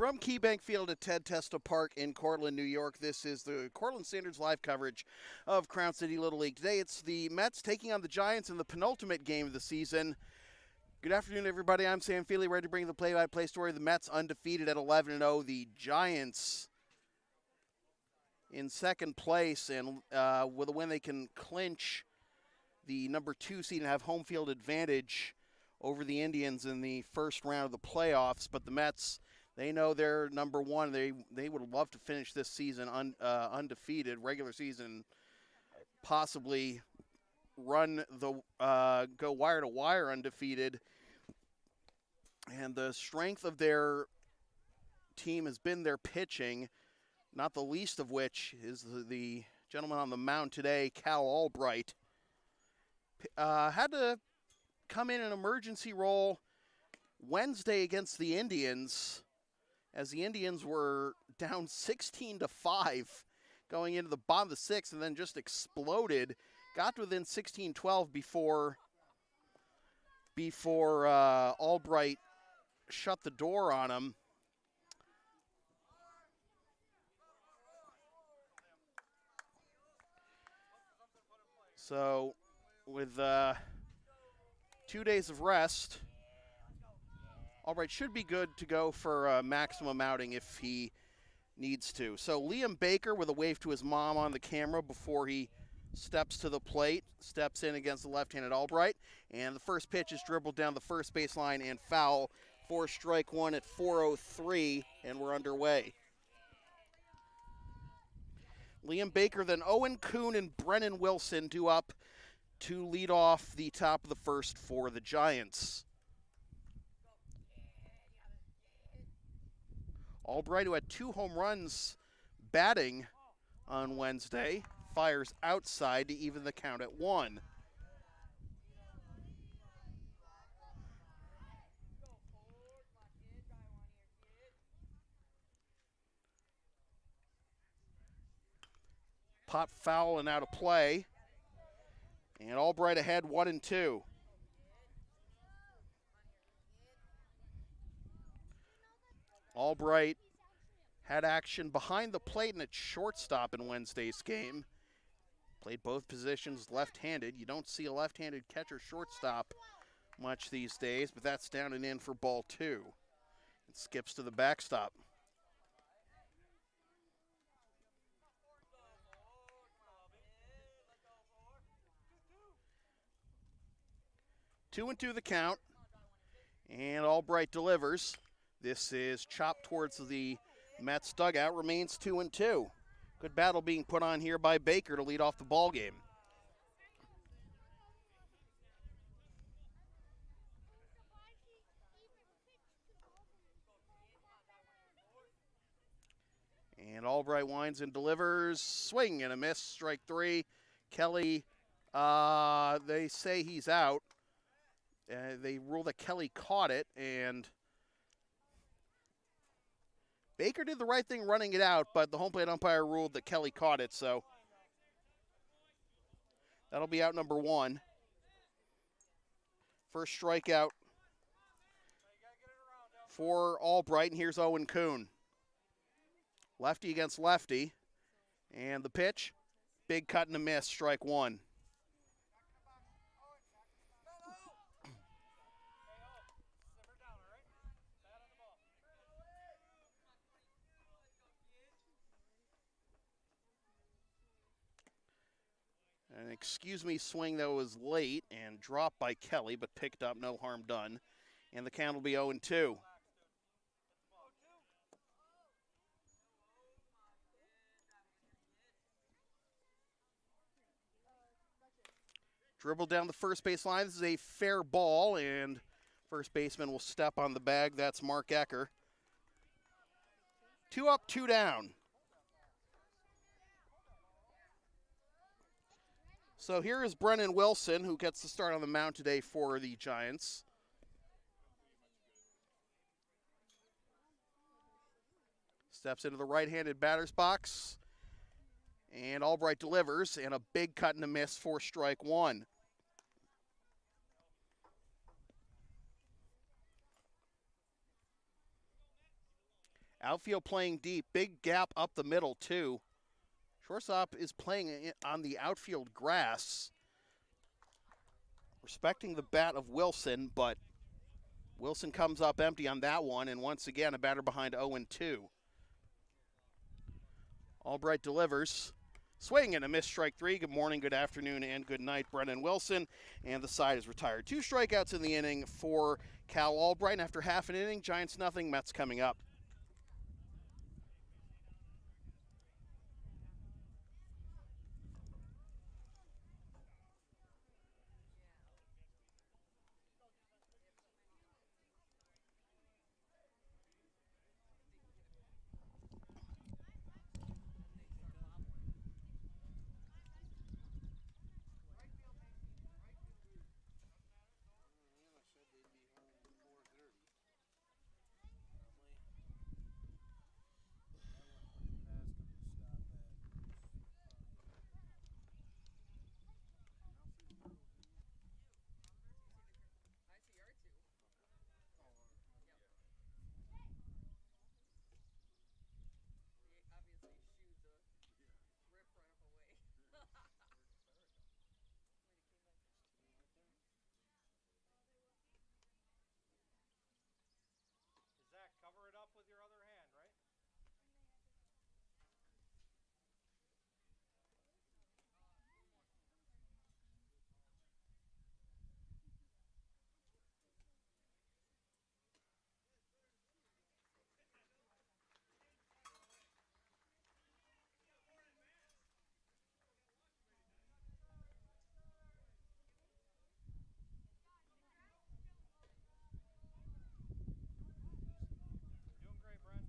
From KeyBank Field at Ted Testa Park in Cortland, New York, this is the Cortland Standard's live coverage of Crown City Little League. Today it's the Mets taking on the Giants in the penultimate game of the season. Good afternoon, everybody. I'm Sam Feely, ready to bring the play-by-play story. The Mets undefeated at 11-0. The Giants in second place, and with a win they can clinch the number 2 seed and have home field advantage over the Indians in the first round of the playoffs. But the Mets, they know they're number 1. They would love to finish this season undefeated, regular season, possibly run the go wire to wire undefeated. And the strength of their team has been their pitching, not the least of which is the gentleman on the mound today, Cal Albright. Had to come in an emergency role Wednesday against the Indians, as the Indians were down 16-5 going into the bottom of the 6th, and then just exploded. Got to within 16-12 before Albright shut the door on him. So with 2 days of rest, Albright should be good to go for a maximum outing if he needs to. So Liam Baker with a wave to his mom on the camera before he steps to the plate, steps in against the left-handed Albright, and the first pitch is dribbled down the first baseline and foul for strike one at 4:03, and we're underway. Liam Baker, then Owen Kuhn and Brennan Wilson due up to lead off the top of the first for the Giants. Albright, who had 2 home runs batting on Wednesday, fires outside to even the count at 1. Pop foul and out of play. And Albright ahead 1-2. Albright had action behind the plate and at shortstop in Wednesday's game. Played both positions left-handed. You don't see a left-handed catcher shortstop much these days, but that's down and in for ball 2. It skips to the backstop. Two and two the count, and Albright delivers. This is chopped towards the Mets dugout, remains 2-2. Good battle being put on here by Baker to lead off the ball game. And Albright winds and delivers. Swing and a miss, strike 3. Kelly, they say he's out. They rule that Kelly caught it, and Baker did the right thing running it out, but the home plate umpire ruled that Kelly caught it, so that'll be out number 1. First strikeout for Albright, and here's Owen Kuhn. Lefty against lefty, and the pitch, big cut and a miss, strike 1. An excuse me swing that was late and dropped by Kelly, but picked up, no harm done. And the count will be 0-2. Dribble down the first base line. This is a fair ball, and first baseman will step on the bag. That's Mark Ecker. 2 up, 2 down. So here is Brennan Wilson, who gets the start on the mound today for the Giants. Steps into the right-handed batter's box, and Albright delivers, and a big cut and a miss for strike 1. Outfield playing deep. Big gap up the middle, too. Shortstop is playing on the outfield grass. Respecting the bat of Wilson, but Wilson comes up empty on that one, and once again, a batter behind 0-2. Albright delivers. Swing and a miss, strike three. Good morning, good afternoon, and good night, Brennan Wilson. And the side is retired. 2 strikeouts in the inning for Cal Albright. And after half an inning, Giants nothing, Mets coming up. Cover it up with your other hand, right? Doing great, Brent.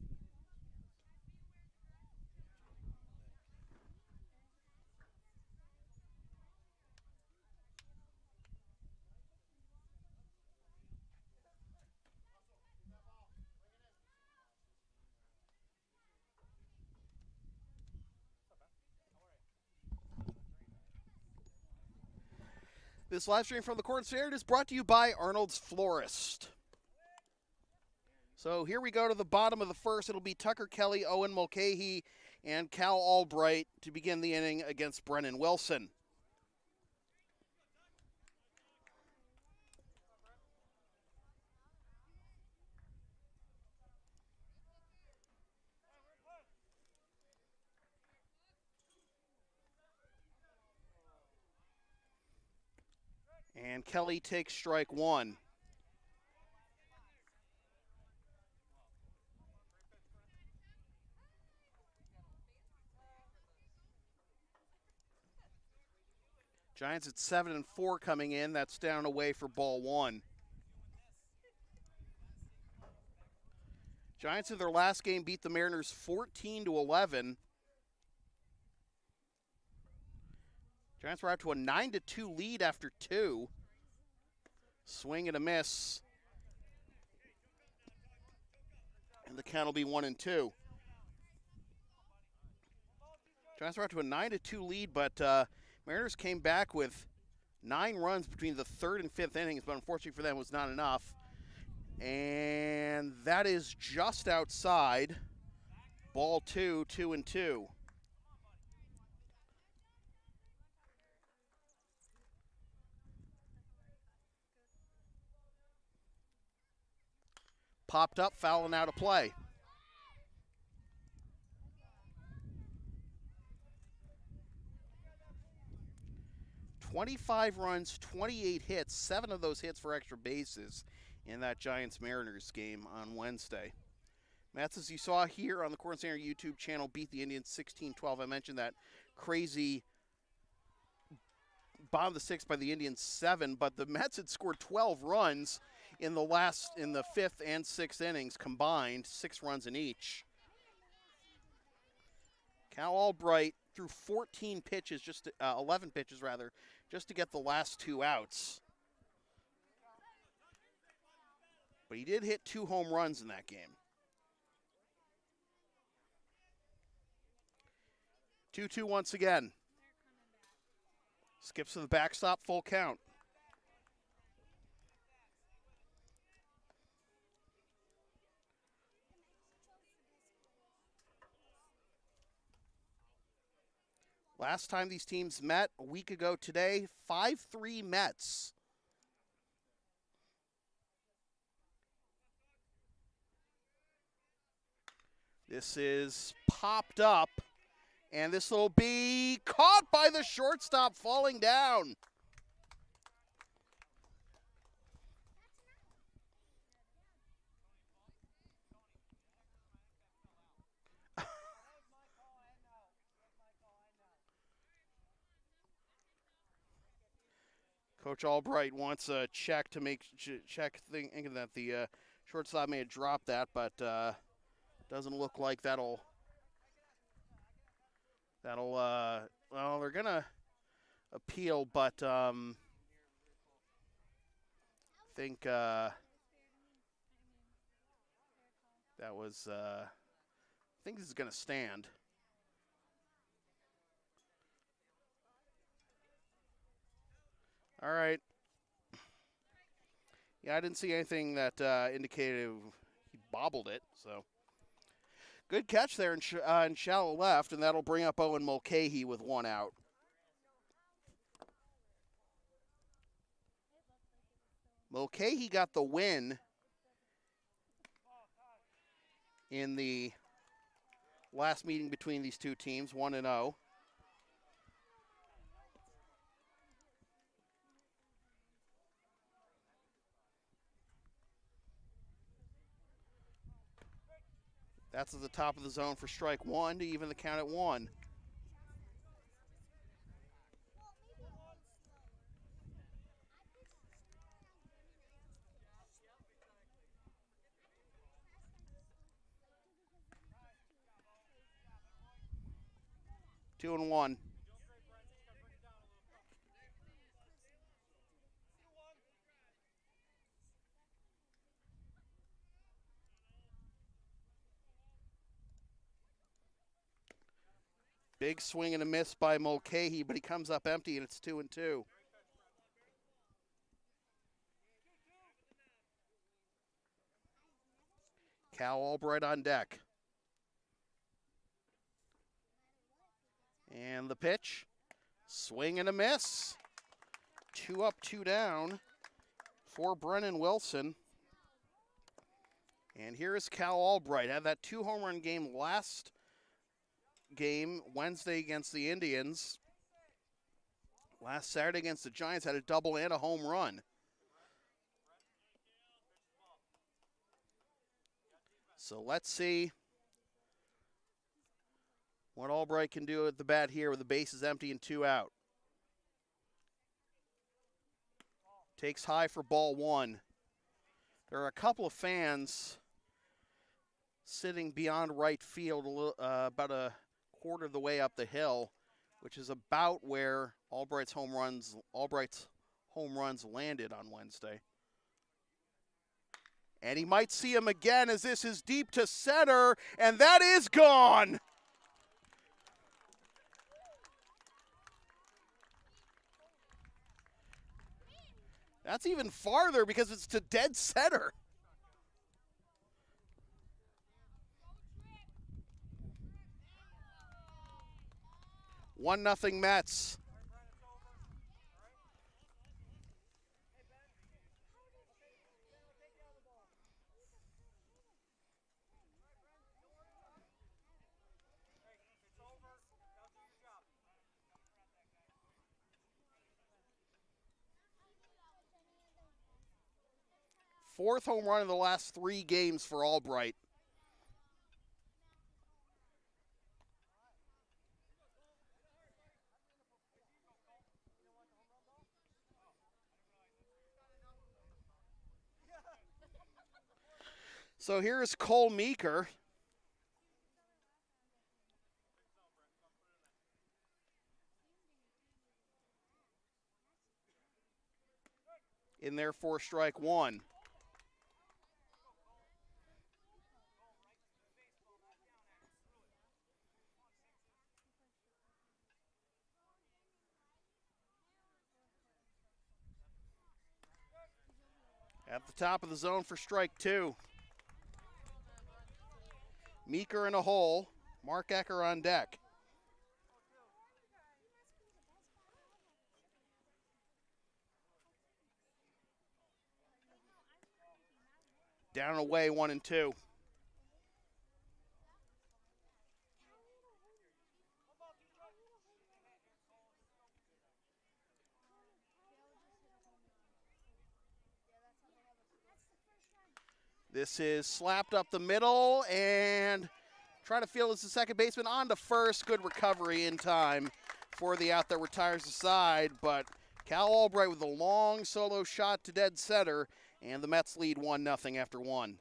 This live stream from the Cortland Standard is brought to you by Arnold's Florist. So here we go to the bottom of the first. It'll be Tucker Kelly, Owen Mulcahy, and Cal Albright to begin the inning against Brennan Wilson. And Kelly takes strike one. Giants at 7-4 coming in. That's down away for ball one. Giants in their last game beat the Mariners 14-11. Giants were out to a 9-2 lead after 2. Swing and a miss. And the count will be 1-2. Giants were out to a 9-2 lead, but Mariners came back with 9 runs between the 3rd and 5th innings, but unfortunately for them it was not enough. And that is just outside. Ball 2, 2-2. Popped up, fouling out of play. "25 runs, 28 hits, 7 of those hits for extra bases in that Giants-Mariners game on Wednesday. Mets, as you saw here on the Cortland Standard YouTube channel, beat the Indians 16-12. I mentioned that crazy bottom of the 6th by the Indians 7, but the Mets had scored 12 runs in the 5th and 6th innings combined, 6 runs in each. Cal Albright threw 11 pitches just to get the last 2 outs. But he did hit 2 home runs in that game. 2-2 once again. Skips to the backstop, full count. Last time these teams met a week ago today, 5-3 Mets. This is popped up, and this will be caught by the shortstop, falling down. Coach Albright wants a check to make thinking that the shortstop may have dropped that, but doesn't look like that'll. Well, they're gonna appeal, but think that was. I think this is gonna stand. All right. Yeah, I didn't see anything that indicated he bobbled it. So good catch there in shallow left, and that'll bring up Owen Mulcahy with one out. Mulcahy got the win in the last meeting between these two teams, 1-0. That's at the top of the zone for strike one to even the count at 1. Two and one. Big swing and a miss by Mulcahy, but he comes up empty, and it's 2-2. Cal Albright on deck. And the pitch, swing and a miss. 2 up, 2 down for Brennan Wilson. And here is Cal Albright. Had that 2-home run game last game Wednesday against the Indians. Last Saturday against the Giants had a double and a home run. So let's see what Albright can do at the bat here with the bases empty and 2 out. Takes high for ball 1. There are a couple of fans sitting beyond right field, about a quarter of the way up the hill, which is about where Albright's home runs landed on Wednesday. And he might see him again as this is deep to center, and that is gone. That's even farther because it's to dead center. 1-0 Mets. Fourth home run in the last 3 games for Albright. So here is Cole Meeker. In there for strike 1. At the top of the zone for strike 2. Meeker in a hole. Mark Ecker on deck. Down and away, 1-2. This is slapped up the middle and trying to field as the second baseman on to first. Good recovery in time for the out that retires the side, but Cal Albright with a long solo shot to dead center, and the Mets lead 1-0 after one.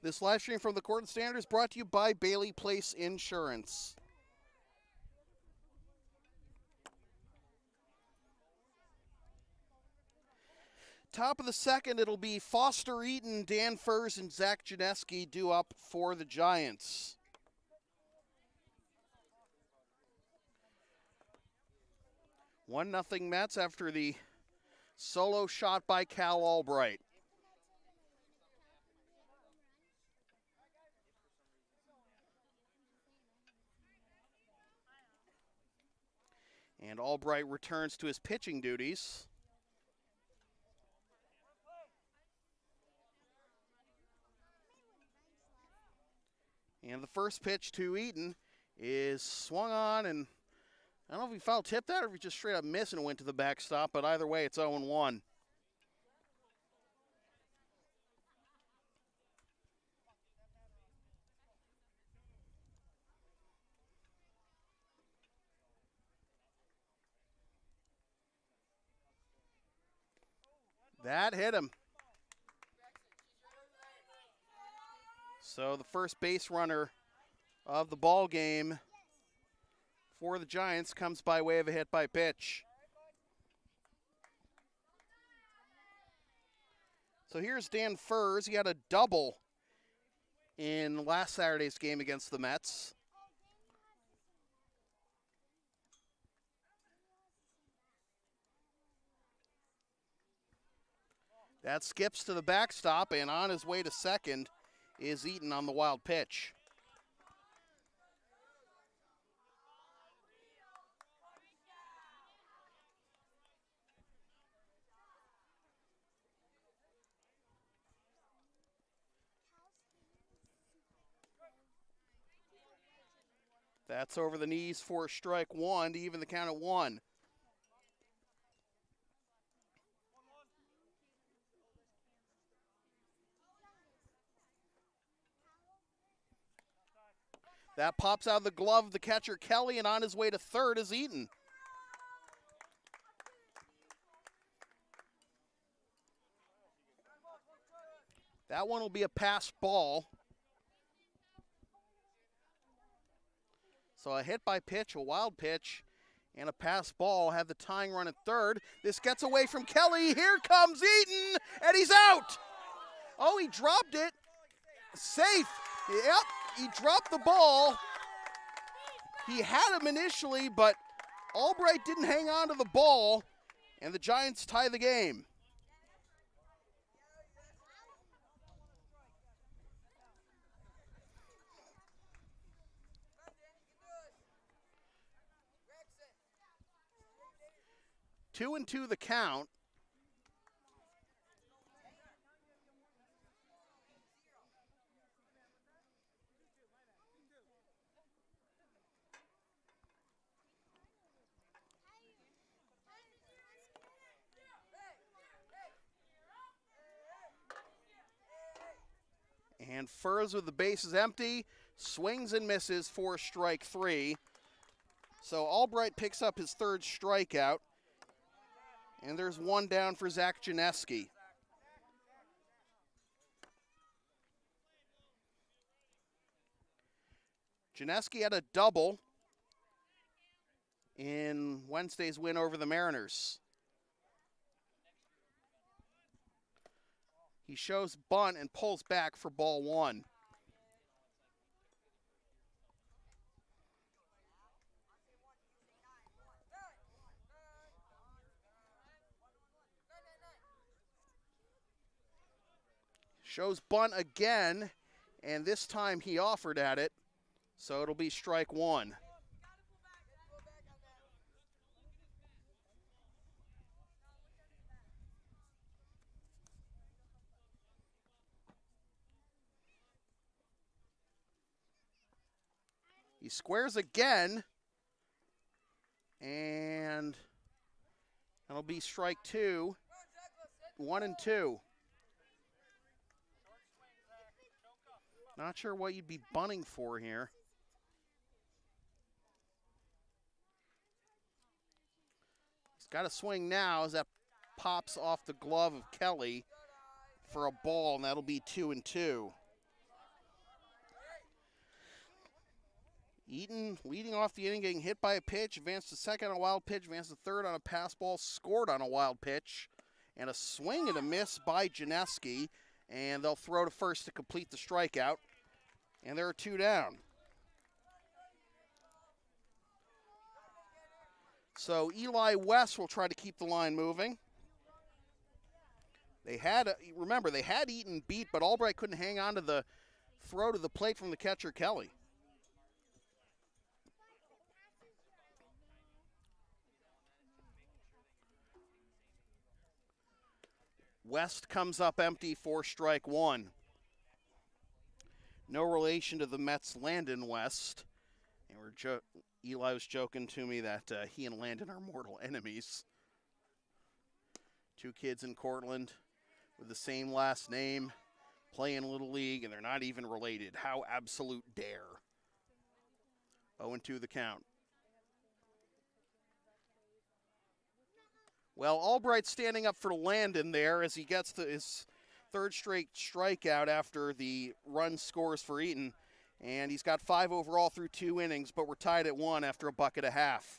This live stream from the Cortland Standard is brought to you by Bailey Place Insurance. Top of the second, it'll be Foster Eaton, Dan Furs, and Zach Janeski due up for the Giants. One nothing Mets after the solo shot by Cal Albright. And Albright returns to his pitching duties. And the first pitch to Eaton is swung on, and I don't know if he foul tipped that or if he just straight up missed and went to the backstop, but either way, it's 0-1. That hit him. So the first base runner of the ball game for the Giants comes by way of a hit by pitch. So here's Dan Furs. He had a double in last Saturday's game against the Mets. That skips to the backstop, and on his way to second is Eaton on the wild pitch. That's over the knees for strike one to even the count at 1. That pops out of the glove of the catcher Kelly, and on his way to third is Eaton. That one will be a pass ball. So a hit by pitch, a wild pitch, And a pass ball had the tying run at third. This gets away from Kelly. Here comes Eaton, and he's out. Oh, he dropped it. Safe. Yep, he dropped the ball. He had him initially, but Albright didn't hang on to the ball, and the Giants tie the game. Two and two the count. And Furs with the bases empty, swings and misses for strike three. So Albright picks up his third strikeout. And there's one down for Zach Janeski. Janeski had a double in Wednesday's win over the Mariners. He shows bunt and pulls back for ball one. Shows bunt again, and this time he offered at it, so it'll be strike one. He squares again, and that'll be strike two, 1 and 2. Not sure what you'd be bunting for here. He's got a swing now as that pops off the glove of Kelly for a ball, and that'll be 2 and 2. Eaton leading off the inning, getting hit by a pitch, advanced to second on a wild pitch, advanced to third on a pass ball, scored on a wild pitch, and a swing and a miss by Janeski, and they'll throw to first to complete the strikeout, and there are two down. So Eli West will try to keep the line moving. Remember, they had Eaton beat, but Albright couldn't hang on to the throw to the plate from the catcher, Kelly. West comes up empty for strike one. No relation to the Mets' Landon West. And Eli was joking to me that he and Landon are mortal enemies. Two kids in Cortland with the same last name, playing Little League, and they're not even related. How absolute dare. 0-2 the count. Well, Albright's standing up for Landon there as he gets to his third straight strikeout after the run scores for Eaton. And he's got 5 overall through 2 innings, but we're tied at 1 after a bucket and a half.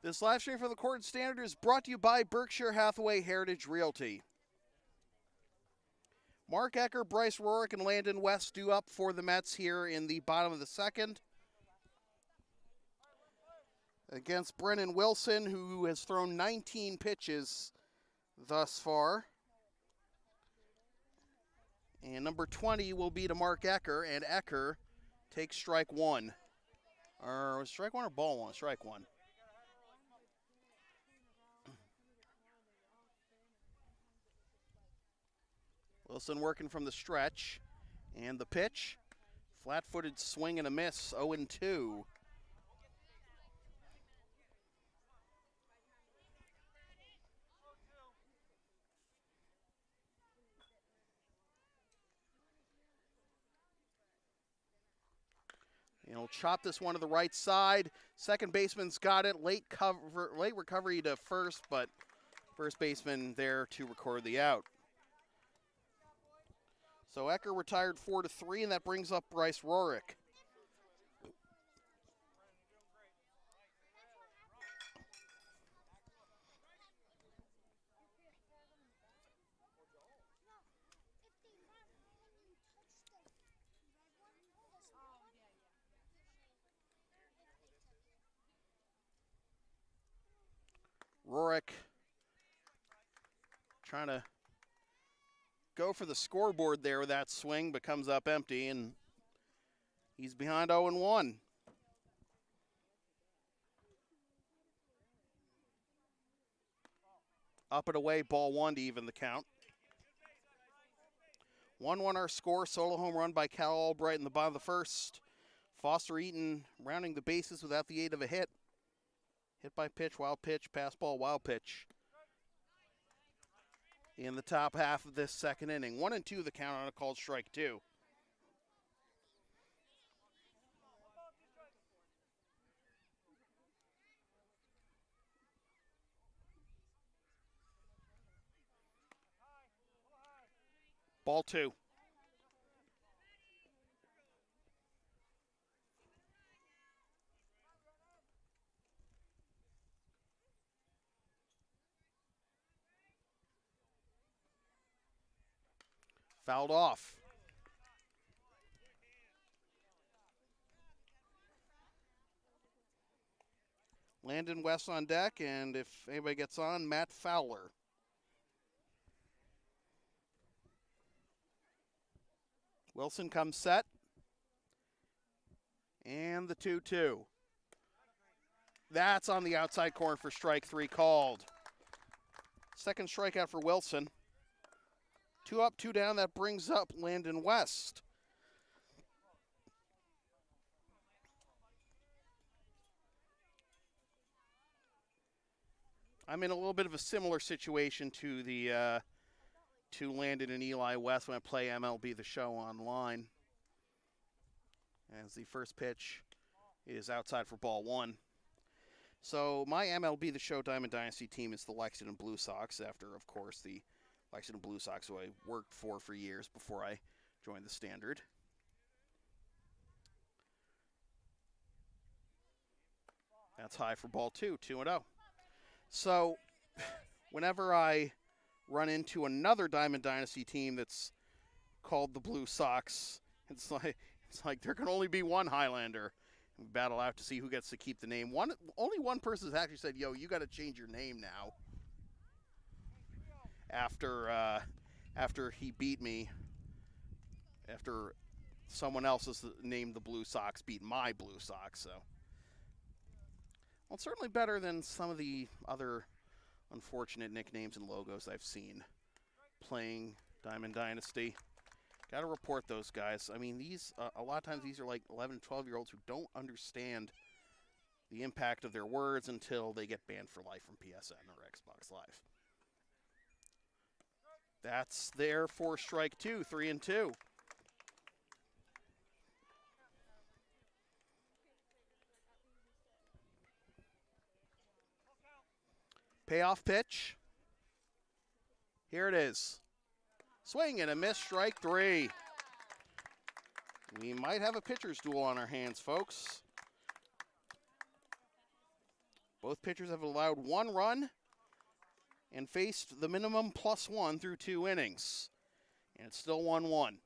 This live stream for the Cortland Standard is brought to you by Berkshire Hathaway Heritage Realty. Mark Ecker, Bryce Rorick, and Landon West due up for the Mets here in the bottom of the second. Against Brennan Wilson, who has thrown 19 pitches thus far. And number 20 will be to Mark Ecker, and Ecker takes strike one. Or strike one or ball one? Strike one. Wilson working from the stretch. And the pitch. Flat-footed swing and a miss, 0-2. And he'll chop this one to the right side. Second baseman's got it. Late recovery to first, but first baseman there to record the out. So Ecker retired 4-3, and that brings up Bryce Rorick. Rorick trying to go for the scoreboard there with that swing, but comes up empty, and he's behind 0-1. Up and away, ball one to even the count. 1-1 our score. Solo home run by Cal Albright in the bottom of the first. Foster Eaton rounding the bases without the aid of a hit. Hit by pitch, wild pitch, pass ball, wild pitch. In the top half of this second inning. 1-2 the count on a called strike two. Ball two. Fouled off. Landon West on deck, and if anybody gets on, Matt Fowler. Wilson comes set. And the 2-2. That's on the outside corner for strike three called. Second strikeout for Wilson. 2 up, 2 down. That brings up Landon West. I'm in a little bit of a similar situation to the to Landon and Eli West when I play MLB The Show online. As the first pitch is outside for ball one. So my MLB The Show Diamond Dynasty team is the Lexington Blue Sox, after, of course, the Lexington Blue Sox, who I worked for years before I joined the Standard. That's high for ball two, 2-0. So whenever I run into another Diamond Dynasty team that's called the Blue Sox, it's like there can only be one Highlander. We battle out to see who gets to keep the name. Only one person has actually said, "Yo, you got to change your name now." After he beat me, after someone else's named the Blue Sox beat my Blue Sox, so. Well, it's certainly better than some of the other unfortunate nicknames and logos I've seen playing Diamond Dynasty. Got to report those guys. I mean, these a lot of times these are like 11, 12-year-olds who don't understand the impact of their words until they get banned for life from PSN or Xbox Live. That's there for strike two, 3-2. Payoff pitch. Here it is. Swing and a miss, strike three. We might have a pitcher's duel on our hands, folks. Both pitchers have allowed 1 run and faced the minimum +1 through 2 innings. And it's still 1-1.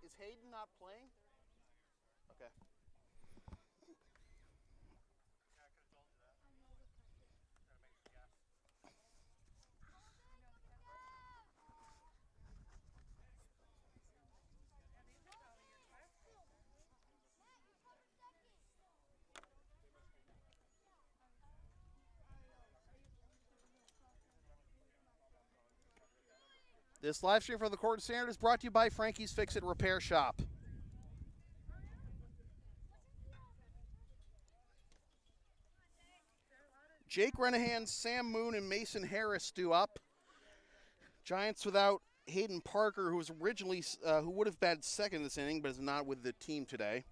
Is Hayden not playing? Okay. This live stream for the Cortland Standard is brought to you by Franky's Fix-It Repair Shop. Jake Renahan, Sam Moon, and Mason Harris due up. Giants without Hayden Parker, who was originally who would have batted second this inning, but is not with the team today.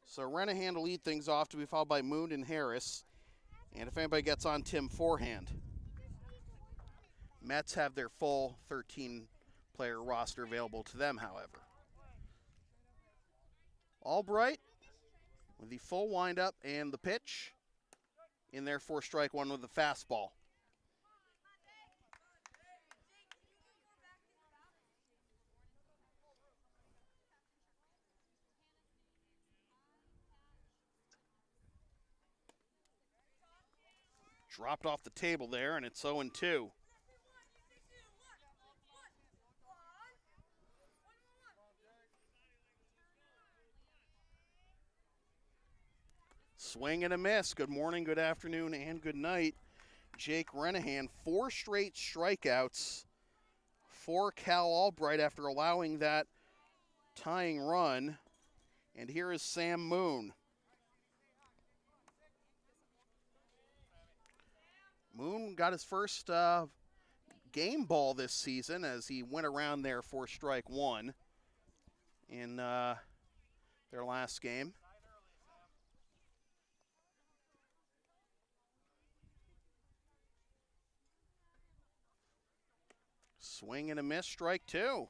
So Renahan to lead things off, to be followed by Moon and Harris. And if anybody gets on, Tim forehand. Mets have their full 13-player roster available to them, however. Albright with the full windup and the pitch. In there for strike one with the fastball. Dropped off the table there, and it's 0-2. Swing and a miss. Good morning, good afternoon, and good night. Jake Renahan, 4 straight strikeouts for Cal Albright after allowing that tying run. And here is Sam Moon. Moon got his first game ball this season as he went around there for strike one in their last game. Swing and a miss, strike two.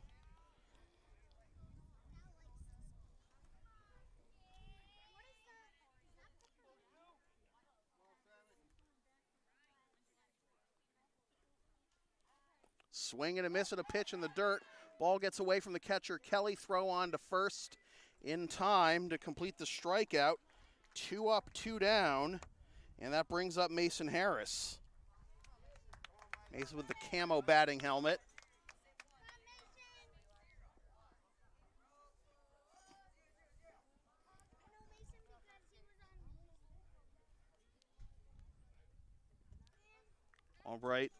Swing and a miss at a pitch in the dirt. Ball gets away from the catcher, Kelly. Throw on to first in time to complete the strikeout. 2 up, 2 down, and that brings up Mason Harris. Mason with the camo batting helmet. All right.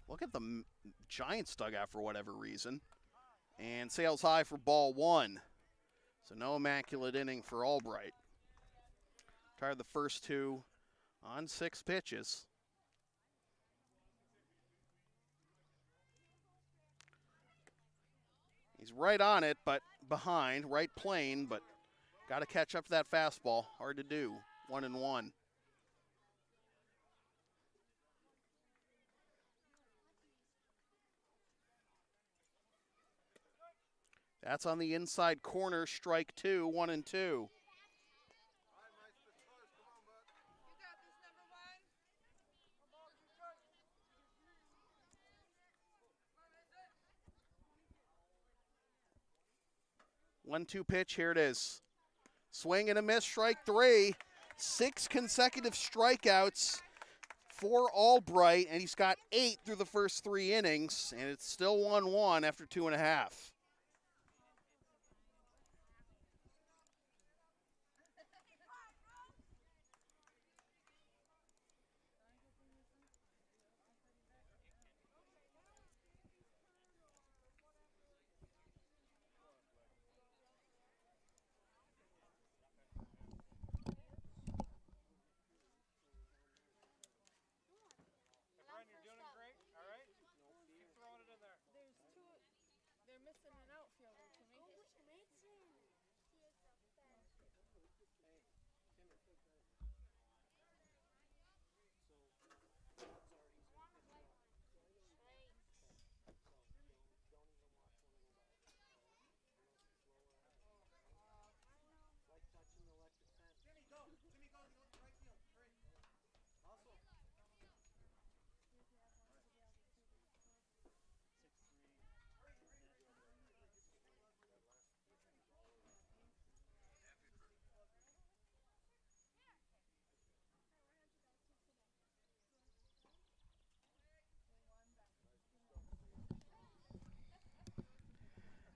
Look at the Giants dugout for whatever reason. And sails high for ball one. So no immaculate inning for Albright. Tired the first 2 on 6 pitches. He's right on it, but behind, right plane, but got to catch up to that fastball. Hard to do. 1-1. That's on the inside corner, strike 2, 1-2. One-two pitch, here it is. Swing and a miss, strike 3. 6 consecutive strikeouts for Albright, and he's got 8 through the first 3 innings, and it's still 1-1 after 2.5.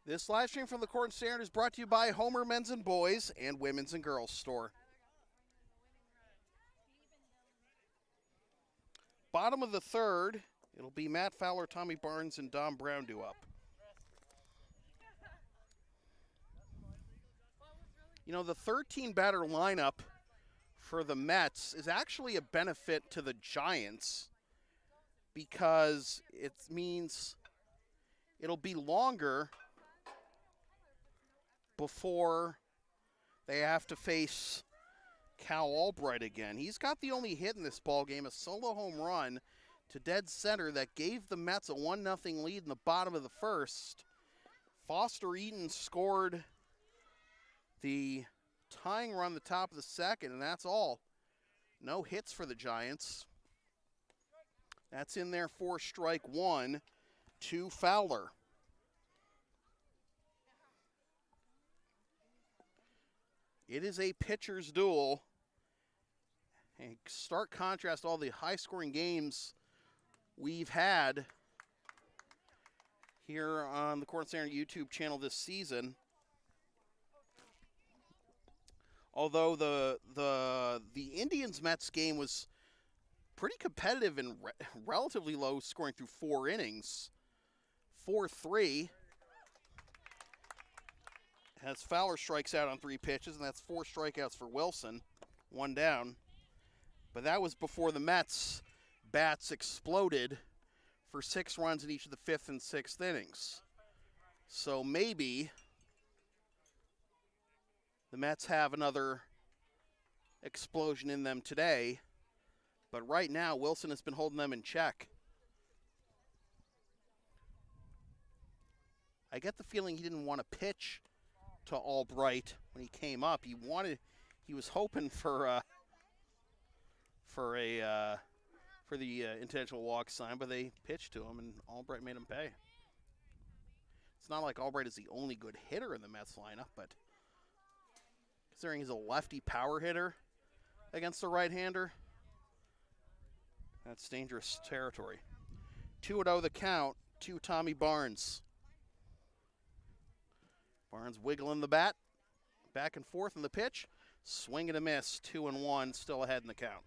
This live stream from the Cortland Standard is brought to you by Homer Men's and Boys and Women's and Girls Store. Bottom of the third, it'll be Matt Fowler, Tommy Barnes, and Dom Brown due up. You know, the 13-batter lineup for the Mets is actually a benefit to the Giants because it means it'll be longer before they have to face Cal Albright again. He's got the only hit in this ballgame, a solo home run to dead center that gave the Mets a 1-0 lead in the bottom of the first. Foster Eaton scored the tying run the top of the second, and that's all. No hits for the Giants. That's in there for strike one to Fowler. It is a pitcher's duel. And stark contrast to all the high-scoring games we've had here on the Cortland Standard YouTube channel this season. Although the Indians-Mets game was pretty competitive and relatively low, scoring through 4 innings. 4-3. As Fowler strikes out on 3 pitches, and that's 4 strikeouts for Wilson. 1 down. But that was before the Mets' bats exploded for 6 runs in each of the 5th and 6th innings. So maybe the Mets have another explosion in them today. But right now, Wilson has been holding them in check. I get the feeling he didn't want to pitch to Albright when he came up. He was hoping for the intentional walk sign, but they pitched to him, and Albright made him pay. It's not like Albright is the only good hitter in the Mets lineup, but considering he's a lefty power hitter against the right-hander, that's dangerous territory. 2-0 the count to Tommy Barnes. Barnes wiggling the bat, back and forth in the pitch, swing and a miss, 2-1, still ahead in the count.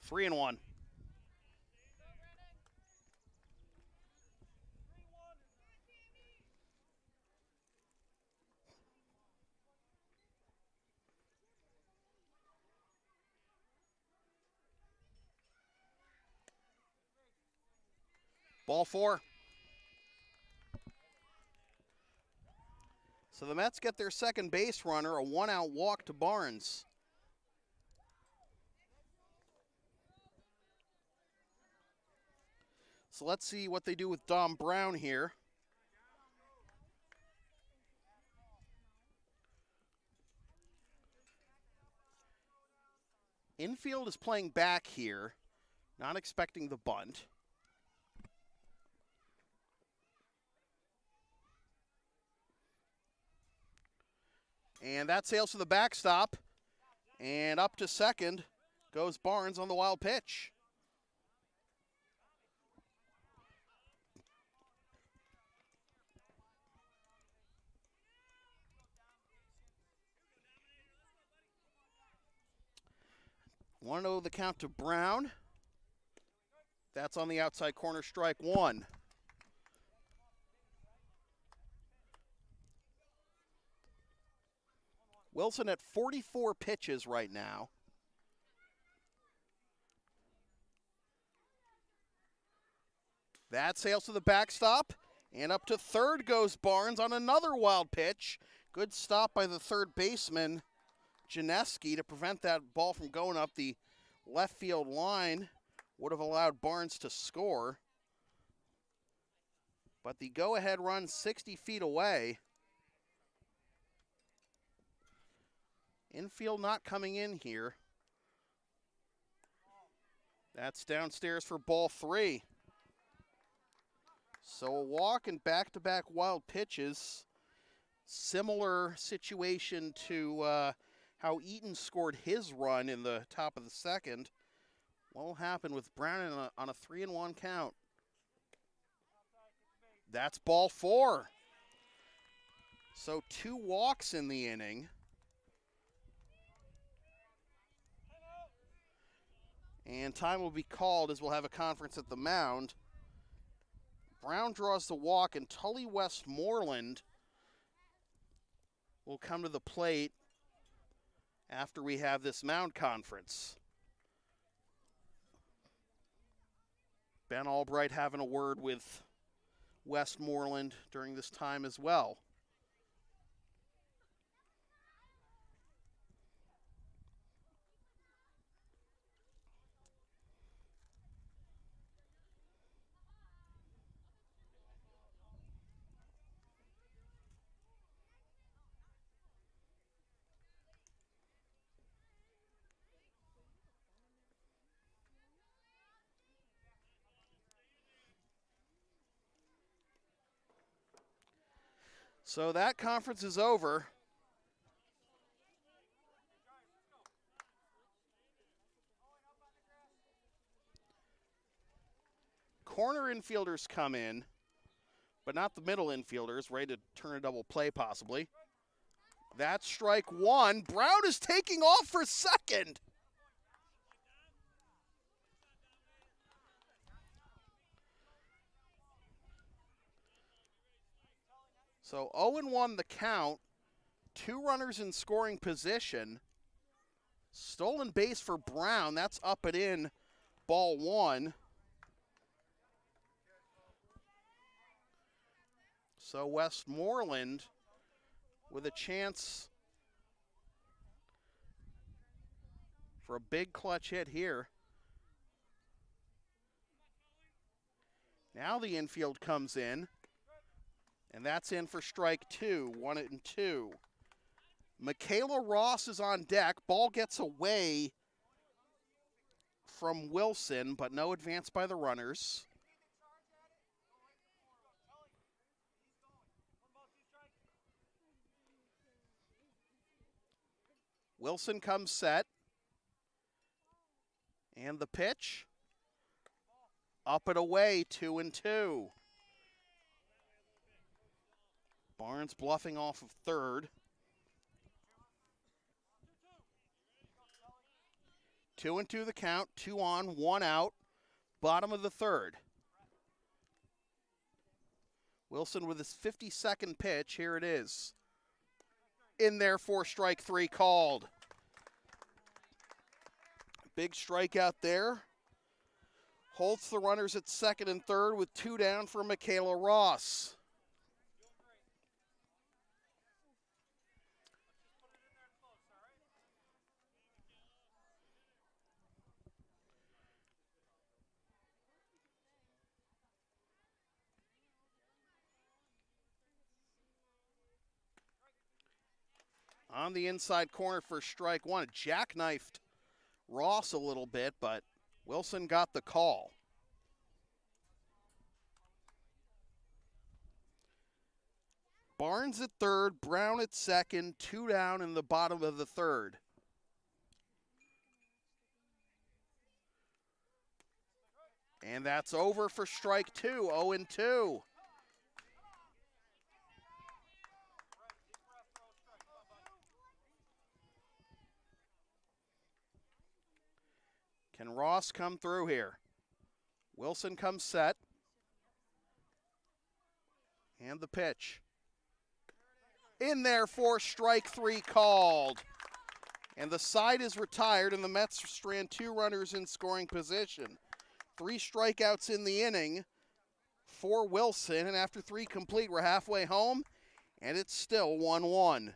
Three and 1. Ball 4. So the Mets get their second base runner, a 1-out walk to Barnes. So let's see what they do with Dom Brown here. Infield is playing back here, not expecting the bunt. And that sails to the backstop. And up to second goes Barnes on the wild pitch. One oh the count to Brown. That's on the outside corner, strike one. Wilson at 44 pitches right now. That sails to the backstop, and up to third goes Barnes on another wild pitch. Good stop by the third baseman, Janeski, to prevent that ball from going up the left field line. Would have allowed Barnes to score. But the go-ahead run 60 feet away. Infield not coming in here. That's downstairs for ball 3. So a walk and back-to-back wild pitches Similar situation to how Eaton scored his run in the top of the second. What will happen with Brown on a 3-1 count? That's ball 4. So 2 walks in the inning. And time will be called as we'll have a conference at the mound. Brown draws the walk, and Tully Westmoreland will come to the plate after we have this mound conference. Ben Albright having a word with Westmoreland during this time as well. So that conference is over. Corner infielders come in, but not the middle infielders, ready to turn a double play possibly. That's strike 1. Brown is taking off for second. So 0-1 the count. 2 runners in scoring position. Stolen base for Brown. That's up and in. Ball 1. So Westmoreland with a chance for a big clutch hit here. Now the infield comes in, and that's in for strike 2, 1-2. Michaela Ross is on deck. Ball gets away from Wilson, but no advance by the runners. Wilson comes set. And the pitch. Up and away, 2-2. Barnes bluffing off of third. 2-2 the count, 2 on, 1 out. Bottom of the third. Wilson with his 52nd pitch. Here it is. In there for strike 3 called. Big strikeout there. Holds the runners at second and third with 2 down for Michaela Ross. On the inside corner for strike 1. Jackknifed Ross a little bit, but Wilson got the call. Barnes at third, Brown at second, 2 down in the bottom of the third. And that's over for strike 2, 0-2. Can Ross come through here? Wilson comes set. And the pitch. In there for strike 3 called. And the side is retired, and the Mets strand 2 runners in scoring position. 3 strikeouts in the inning for Wilson, and after 3 complete, we're halfway home, and it's still 1-1.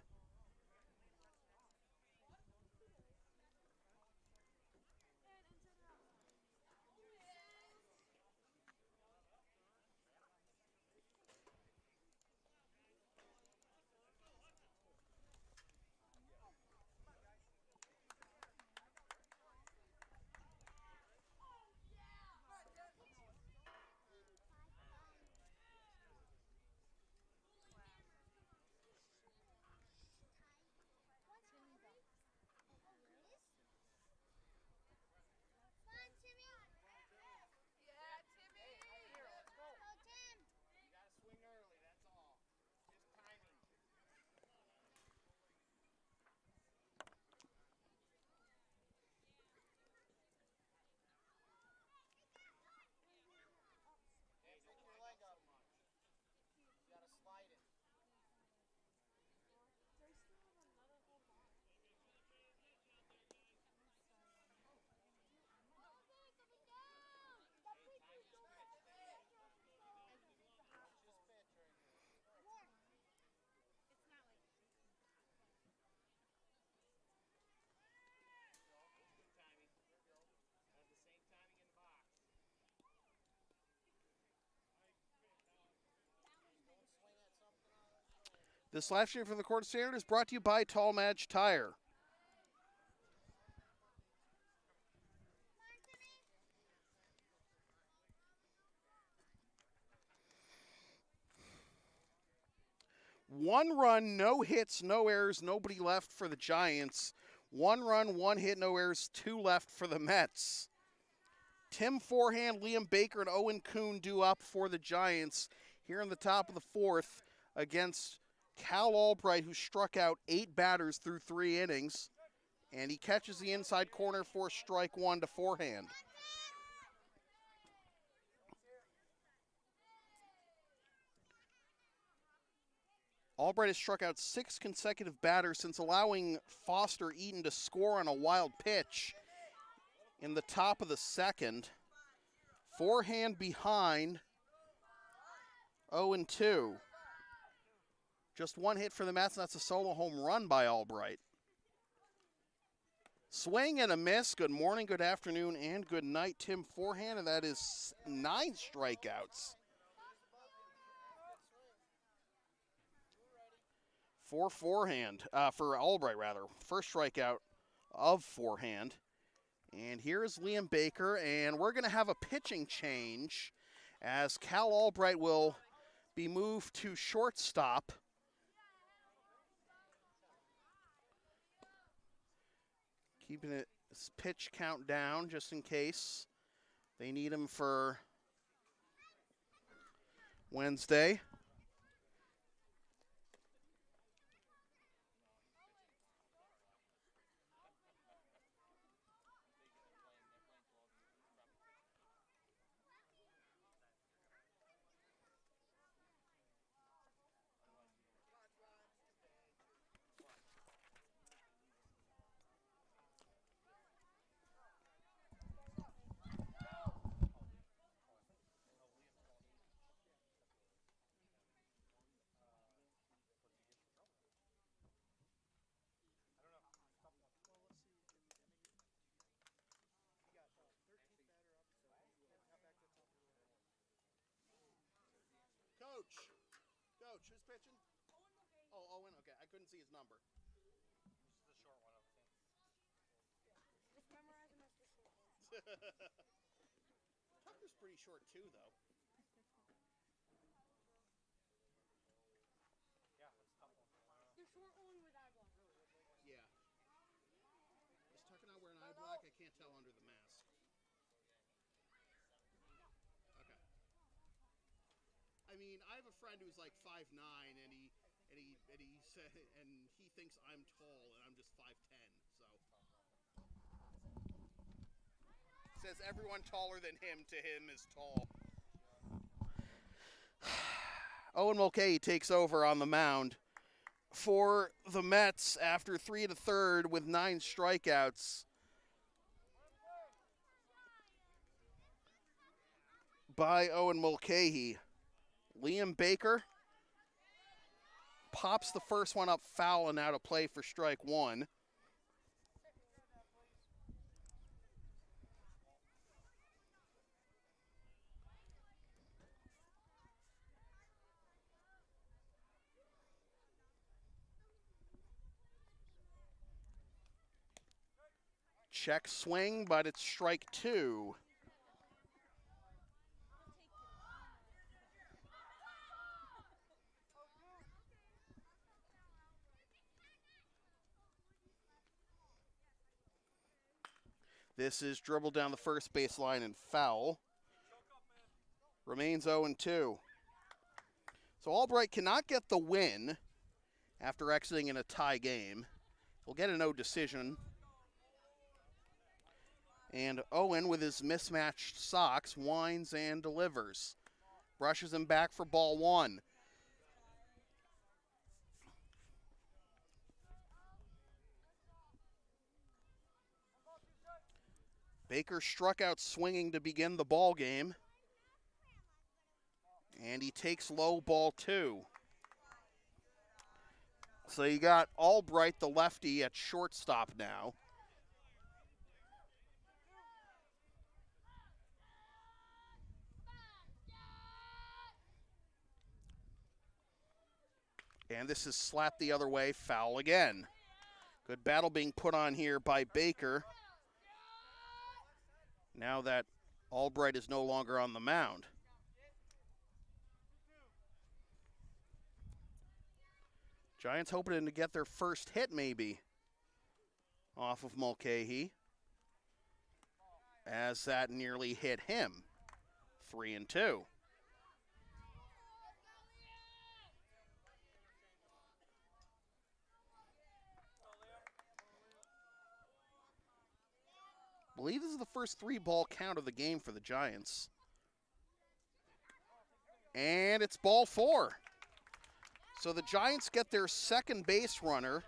This live stream from the Cortland Standard is brought to you by Tallmadge Tire. One run, no hits, no errors, nobody left for the Giants. One run, one hit, no errors, two left for the Mets. Tim Forehand, Liam Baker, and Owen Kuhn due up for the Giants here in the top of the fourth against Cal Albright, who struck out 8 batters through 3 innings. And he catches the inside corner for strike one to Forehand. Albright has struck out 6 consecutive batters since allowing Foster Eaton to score on a wild pitch in the top of the second. Forehand behind, 0-2. Just one hit for the Mets, and that's a solo home run by Albright. Swing and a miss. Good morning, good afternoon, and good night, Tim Forehand, and that is 9 strikeouts. For Albright, rather. First strikeout of Forehand. And here's Liam Baker, and we're going to have a pitching change as Cal Albright will be moved to shortstop. Keeping his pitch count down just in case they need him for Wednesday. Coach, who's pitching? Oh, Owen, okay. I couldn't see his number. This is the short one of the team. Just memorize them as the short one. Tucker's pretty short too, though. Yeah, it's a tough one. The short one with eye block. Yeah. Is Tucker not wearing eye black? I can't tell under the mask. Okay. I mean, I have a friend who's like 5'9", and he thinks I'm tall, and I'm just 5'10", so. Says everyone taller than him to him is tall. Owen Mulcahy takes over on the mound for the Mets after 3 1/3 with 9 strikeouts. By Owen Mulcahy. Liam Baker pops the first one up foul and out of play for strike one. Check swing, but it's strike two. This is dribbled down the first baseline and foul. Remains 0-2. So Albright cannot get the win after exiting in a tie game. We'll get a no decision. And Owen, with his mismatched socks, winds and delivers. Brushes him back for ball one. Baker struck out swinging to begin the ball game. And he takes low, ball two. So you got Albright, the lefty, at shortstop now. And this is slapped the other way, foul again. Good battle being put on here by Baker. Now that Albright is no longer on the mound. Giants hoping to get their first hit maybe off of Mulcahy, as that nearly hit him. 3-2. I believe this is the first 3-ball count of the game for the Giants. And it's ball 4. So the Giants get their second base runner.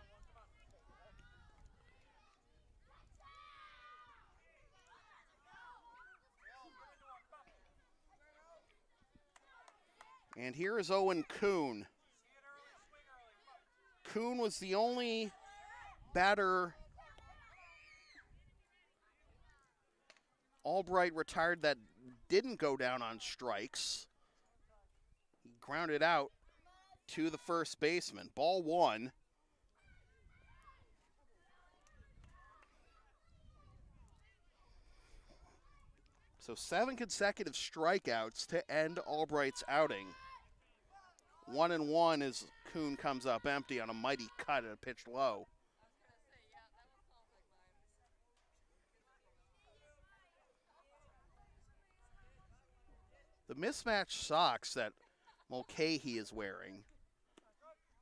And here is Owen Kuhn. Kuhn was the only batter Albright retired that didn't go down on strikes. He grounded out to the first baseman. Ball 1. So 7 consecutive strikeouts to end Albright's outing. 1-1 as Kuhn comes up empty on a mighty cut and a pitch low. The mismatched socks that Mulcahy is wearing,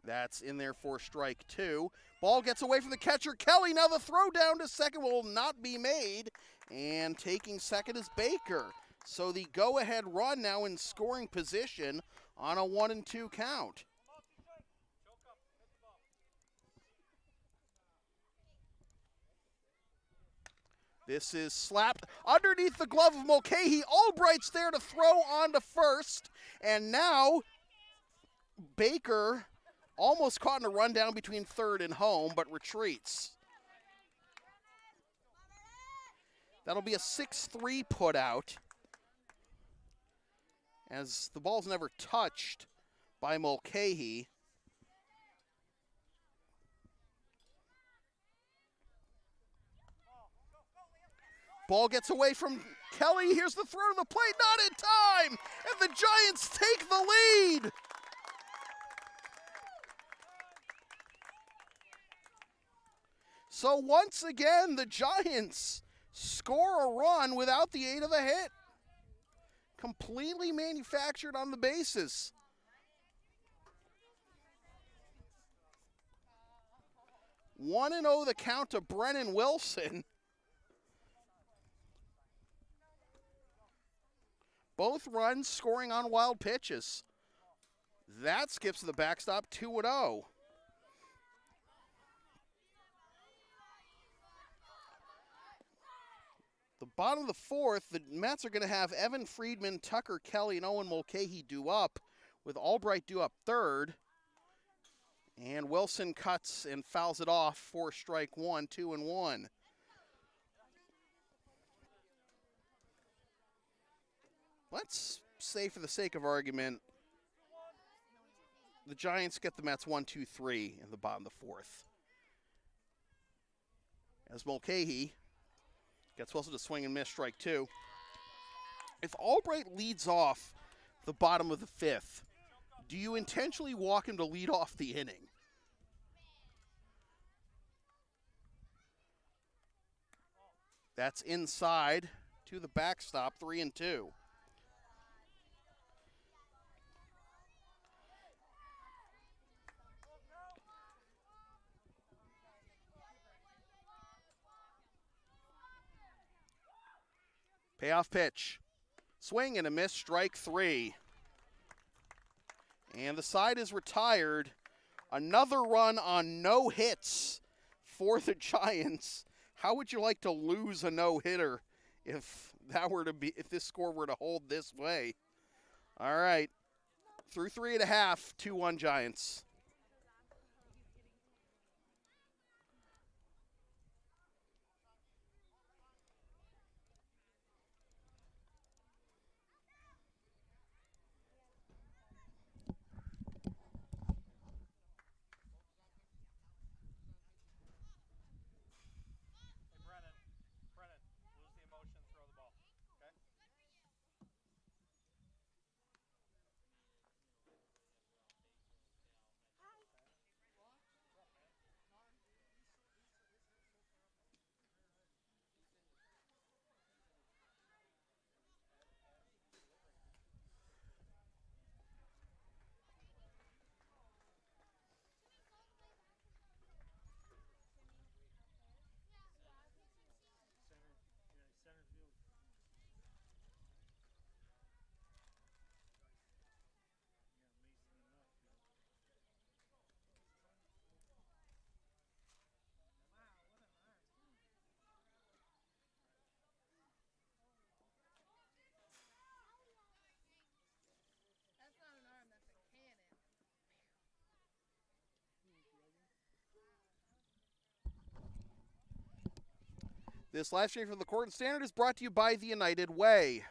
that's in there for strike 2. Ball gets away from the catcher, Kelly. Now the throw down to second will not be made. And taking second is Baker. So the go-ahead run now in scoring position on a 1-2 count. This is slapped underneath the glove of Mulcahy. Albright's there to throw on to first. And now Baker almost caught in a rundown between third and home, but retreats. That'll be a 6-3 put out, as the ball's never touched by Mulcahy. Ball gets away from Kelly. Here's the throw to the plate, not in time, and the Giants take the lead. So once again, the Giants score a run without the aid of a hit. Completely manufactured on the bases. One and 0 the count to Brennan Wilson. Both runs scoring on wild pitches. That skips to the backstop, 2-0. The bottom of the fourth, the Mets are going to have Evan Friedman, Tucker Kelly, and Owen Mulcahy due up, with Albright due up third. And Wilson cuts and fouls it off for strike 1, 2-1. Let's say, for the sake of argument, the Giants get the Mets 1-2-3 in the bottom of the fourth. As Mulcahy gets Wilson to swing and miss, strike 2. If Albright leads off the bottom of the fifth, do you intentionally walk him to lead off the inning? That's inside to the backstop, 3-2. Payoff pitch. Swing and a miss, strike 3. And the side is retired. Another run on no hits for the Giants. How would you like to lose a no-hitter if this score were to hold this way? All right. Through 3.5, 2-1 Giants. This live stream from the Cortland Standard is brought to you by the United Way.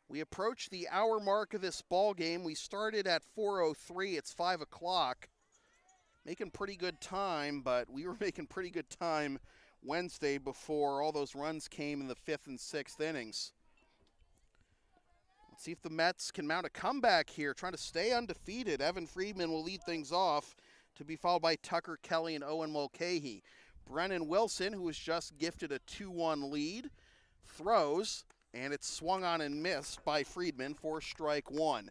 We approach the hour mark of this ball game. We started at 4:03. It's 5 o'clock. Making pretty good time, but we were making pretty good time Wednesday before all those runs came in the 5th and 6th innings. Let's see if the Mets can mount a comeback here, trying to stay undefeated. Evan Friedman will lead things off, to be followed by Tucker Kelly and Owen Mulcahy. Brennan Wilson, who was just gifted a 2-1 lead, throws, and it's swung on and missed by Friedman for strike one.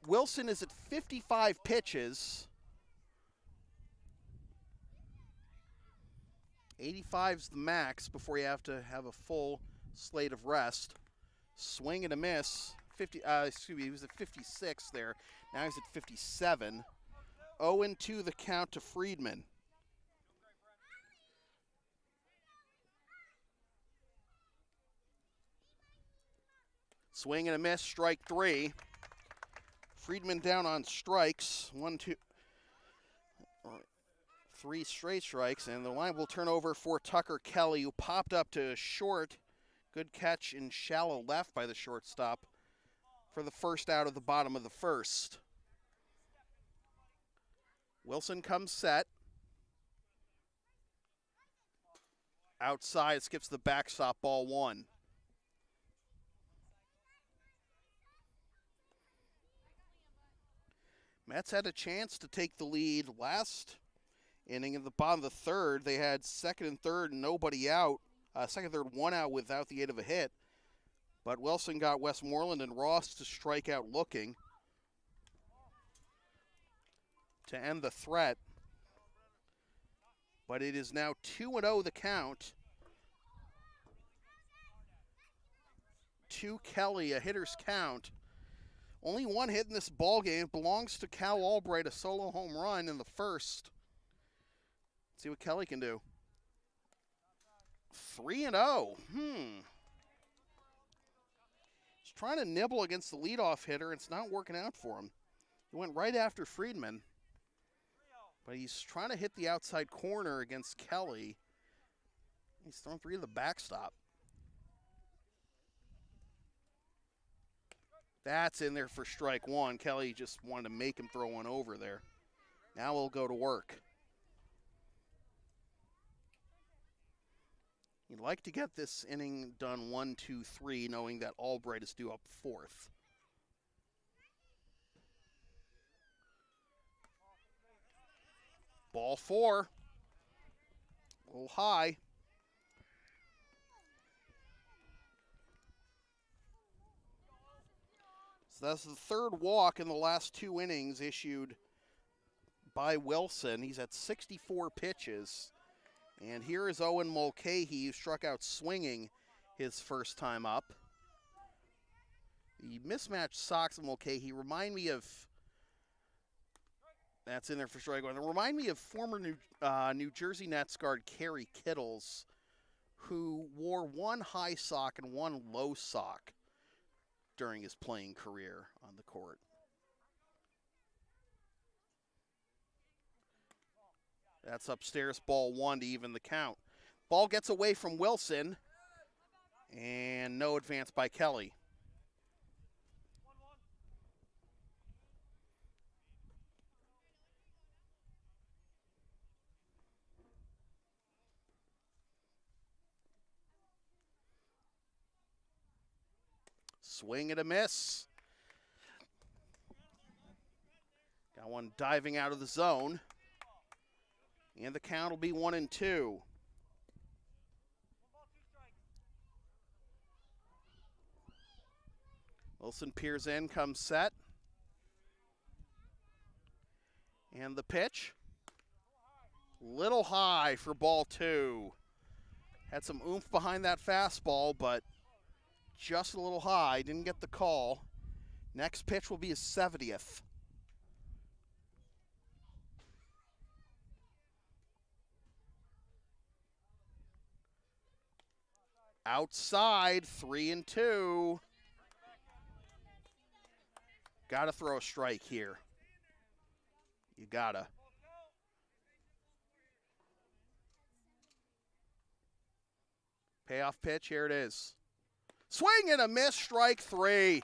Wilson is at 55 pitches. 85's the max before you have to have a full slate of rest. Swing and a miss. He was at 56 there. Now he's at 57. 0-2 the count to Friedman. Swing and a miss, strike three. Friedman down on strikes. 3 straight strikes, and the line will turn over for Tucker Kelly, who popped up to short. Good catch in shallow left by the shortstop for the first out of the bottom of the first. Wilson comes set. Outside, skips the backstop, ball one. Mets had a chance to take the lead last inning. In the bottom of the third, they had second and third, nobody out. Second, third, one out without the aid of a hit. But Wilson got Westmoreland and Ross to strike out looking to end the threat. But it is now 2-0 the count to Kelly, a hitter's count. Only one hit in this ball game. Belongs to Cal Albright, a solo home run in the first. Let's see what Kelly can do. 3-0. He's trying to nibble against the leadoff hitter. It's not working out for him. He went right after Friedman. But he's trying to hit the outside corner against Kelly. He's thrown 3 to the backstop. That's in there for strike one. Kelly just wanted to make him throw one over there. Now we'll go to work. You'd like to get this inning done 1-2-3, knowing that Albright is due up fourth. Ball 4. A little high. So that's the third walk in the last 2 innings issued by Wilson. He's at 64 pitches. And here is Owen Mulcahy, who struck out swinging his first time up. The mismatched socks of Mulcahy remind me of, that's in there for strike one. They remind me of former New Jersey Nets guard Kerry Kittles, who wore one high sock and one low sock during his playing career on the court. That's upstairs, ball 1 to even the count. Ball gets away from Wilson, and no advance by Kelly. Swing and a miss. Got one diving out of the zone. And the count will be 1-2. Wilson peers in, comes set. And the pitch. Little high for ball 2. Had some oomph behind that fastball, but just a little high. Didn't get the call. Next pitch will be his 70th. Outside, 3-2. Gotta throw a strike here. You gotta. Payoff pitch, here it is. Swing and a miss, strike 3.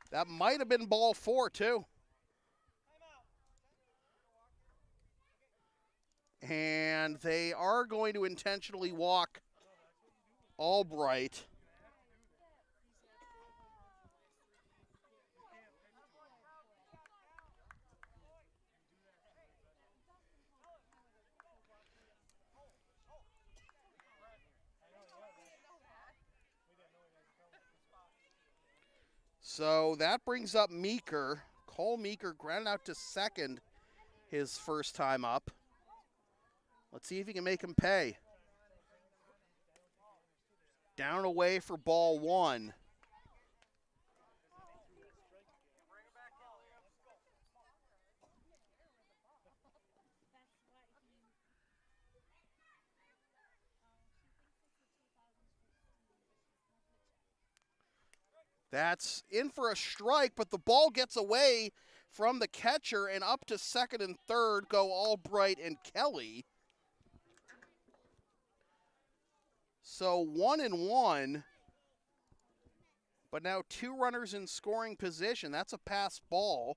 That might have been ball 4, too. And they are going to intentionally walk Albright. So that brings up Meeker. Cole Meeker grounded out to second his first time up. Let's see if he can make him pay. Down away for ball 1. That's in for a strike, but the ball gets away from the catcher, and up to second and third go Albright and Kelly. So 1-1, but now 2 runners in scoring position. That's a pass ball.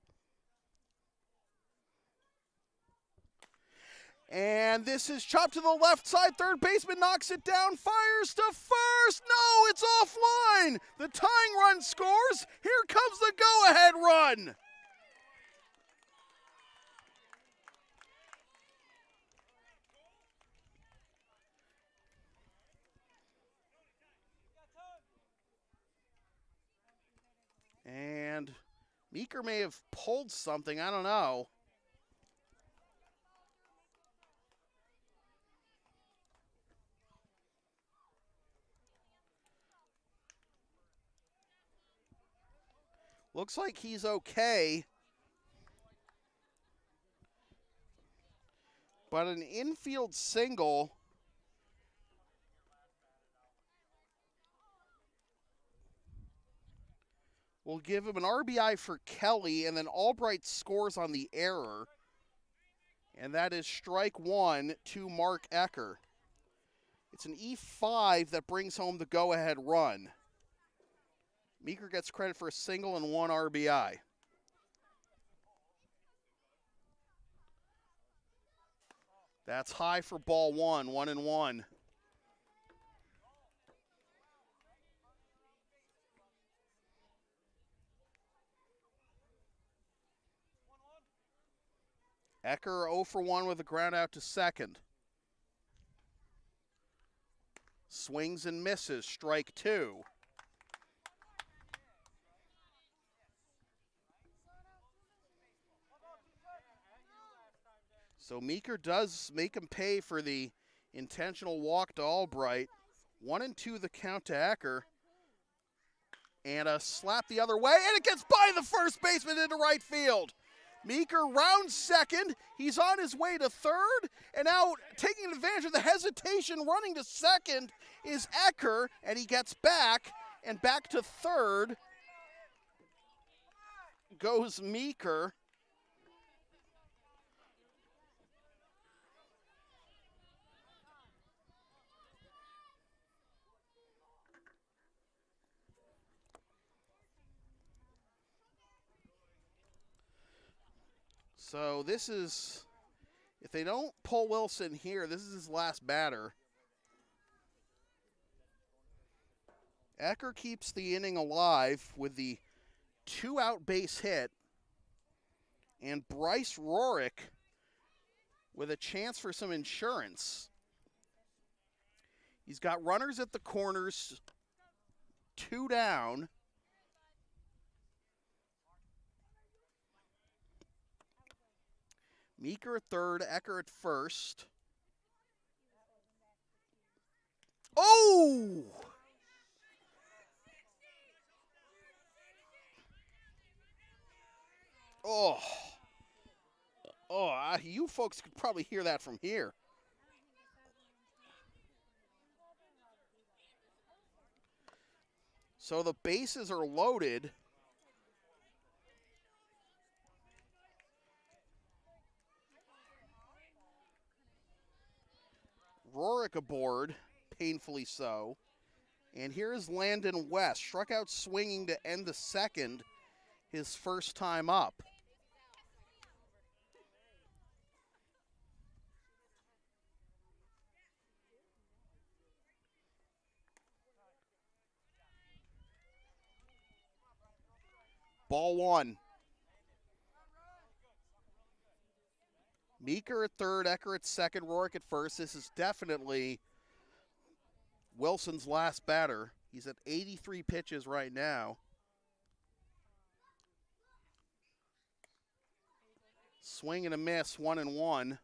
And this is chopped to the left side. Third baseman knocks it down, fires to first. No, it's offline. The tying run scores. Here comes the go-ahead run. And Meeker may have pulled something, I don't know. Looks like he's okay. But an infield single will give him an RBI for Kelly, and then Albright scores on the error. And that is strike 1 to Mark Ecker. It's an E5 that brings home the go-ahead run. Meeker gets credit for a single and 1 RBI. That's high for ball 1, 1-1. Ecker 0 for 1 with a ground out to second. Swings and misses, strike 2. So Meeker does make him pay for the intentional walk to Albright. 1-2 the count to Ecker. And a slap the other way, and it gets by the first baseman into right field. Meeker rounds second. He's on his way to third. And now taking advantage of the hesitation, running to second is Ecker, and he gets back, and back to third goes Meeker. So this is, if they don't pull Wilson here, this is his last batter. Ecker keeps the inning alive with the 2-out base hit. And Bryce Rorick with a chance for some insurance. He's got runners at the corners, 2 down. Meeker at third, Ecker at first. Oh! You folks could probably hear that from here. So the bases are loaded. Rorick aboard, painfully so. And here's Landon West, struck out swinging to end the second, his first time up. Ball one. Meeker at third, Ecker at second, Rourke at first. This is definitely Wilson's last batter. He's at 83 pitches right now. Swing and a miss, 1-1.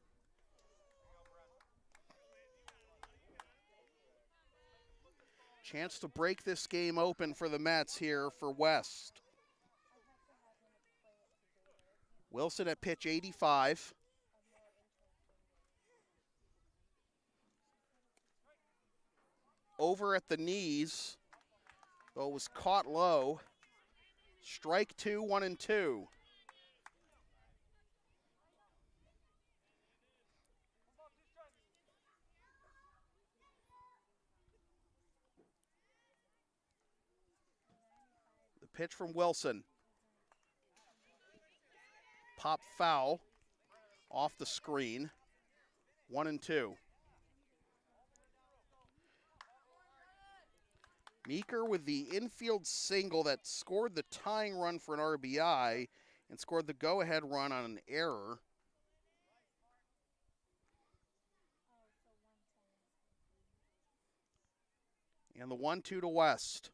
Chance to break this game open for the Mets here for West. Wilson at pitch 85. Over at the knees, though it was caught low. Strike two, 1-2. The pitch from Wilson. Pop foul off the screen, 1-2. Meeker with the infield single that scored the tying run for an RBI and scored the go-ahead run on an error. And the 1-2 to West.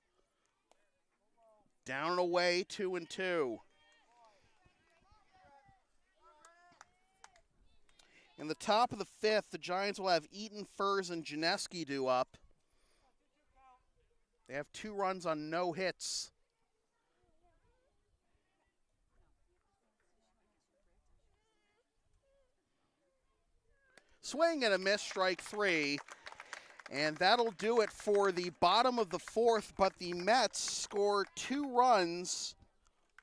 Down and away, 2-2. In the top of the fifth, the Giants will have Eaton, Furs, and Janeski due up. They have 2 runs on no hits. Swing and a miss, strike 3. And that'll do it for the bottom of the fourth, but the Mets score 2 runs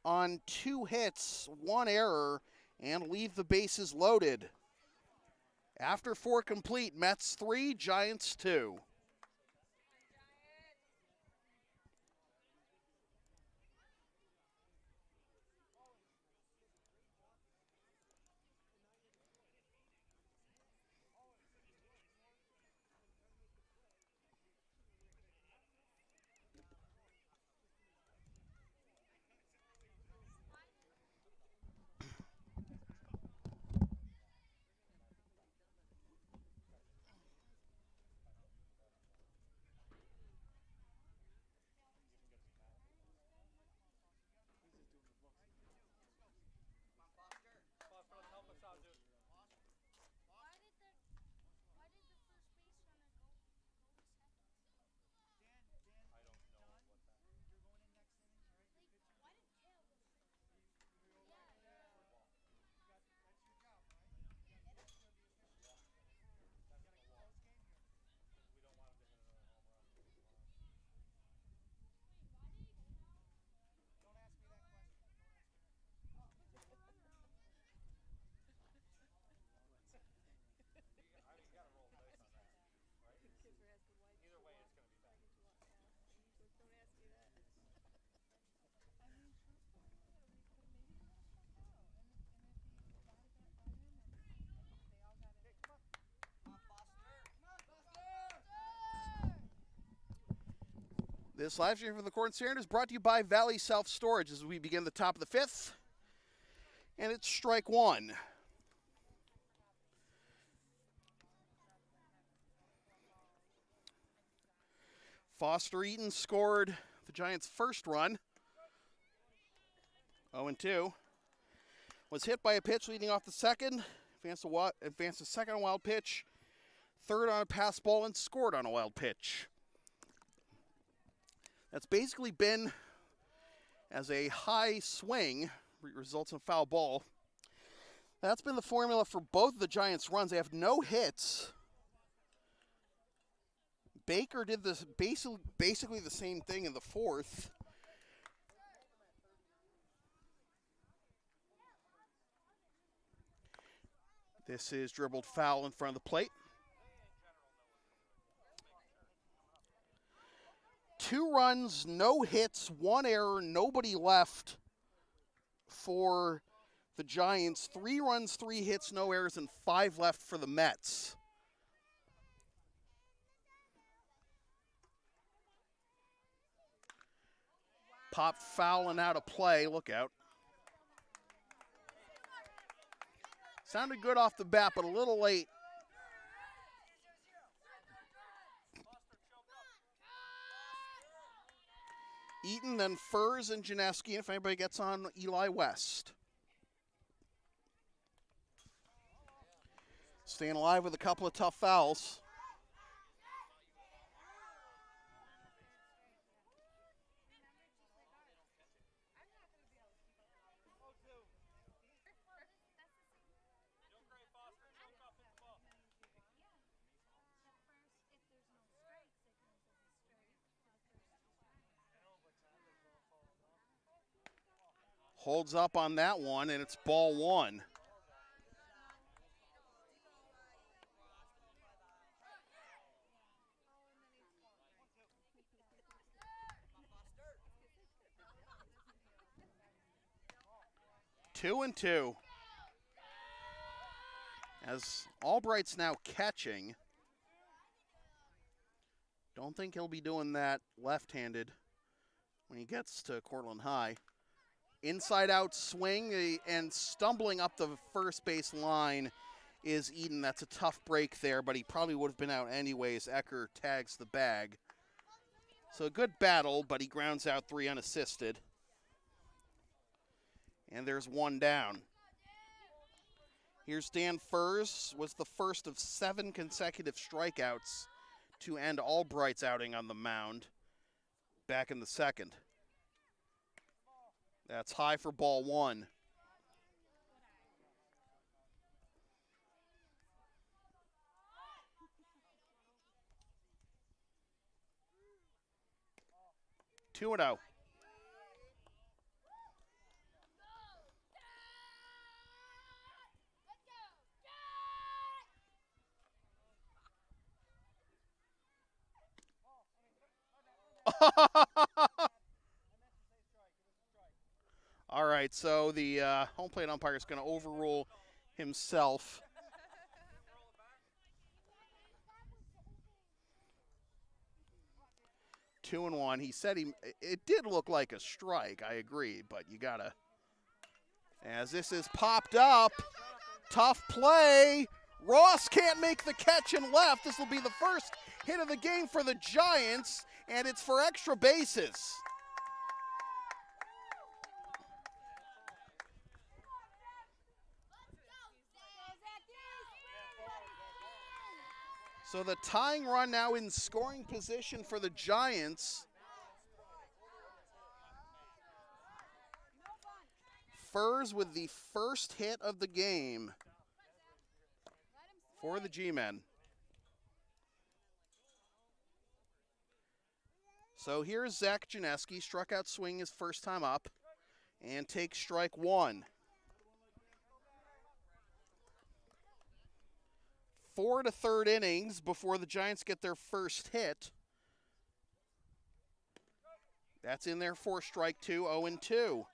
on 2 hits, 1 error, and leave the bases loaded. After 4 complete, Mets 3, Giants 2. This live stream from the Cortland Standard is brought to you by Valley Self-Storage as we begin the top of the fifth. And it's strike 1. Foster Eaton scored the Giants' first run. 0-2. Was hit by a pitch leading off the second. Advanced a second on a wild pitch. Third on a pass ball and scored on a wild pitch. That's basically been, as a high swing results in foul ball. That's been the formula for both of the Giants' runs. They have no hits. Baker did this basically the same thing in the fourth. This is dribbled foul in front of the plate. 2 runs, no hits, 1 error, nobody left for the Giants. 3 runs, 3 hits, no errors, and 5 left for the Mets. Popped foul and out of play. Look out. Sounded good off the bat, but a little late. Eaton, then Furs and Janeski, and if anybody gets on, Eli West. Staying alive with a couple of tough fouls. Holds up on that one, and it's ball 1. Two and 2. As Albright's now catching. Don't think he'll be doing that left-handed when he gets to Cortland High. Inside out swing and stumbling up the first base line is Eden. That's a tough break there, but he probably would have been out anyways. Ecker tags the bag. So a good battle, but he grounds out 3 unassisted. And there's 1 down. Here's Dan Furs, was the first of 7 consecutive strikeouts to end Albright's outing on the mound back in the 2nd. That's high for ball 1. Two and 0. All right, so the home plate umpire is going to overrule himself. Two and 1. He said it did look like a strike, I agree, but you got to, as this is popped up, tough play. Ross can't make the catch and left. This will be the first hit of the game for the Giants, and it's for extra bases. So the tying run now in scoring position for the Giants. Furs with the first hit of the game for the G-Men. So here's Zach Janeski, struck out swing his first time up, and takes strike 1. 4 to 3rd innings before the Giants get their first hit. That's in there for strike 2, 0 and 2.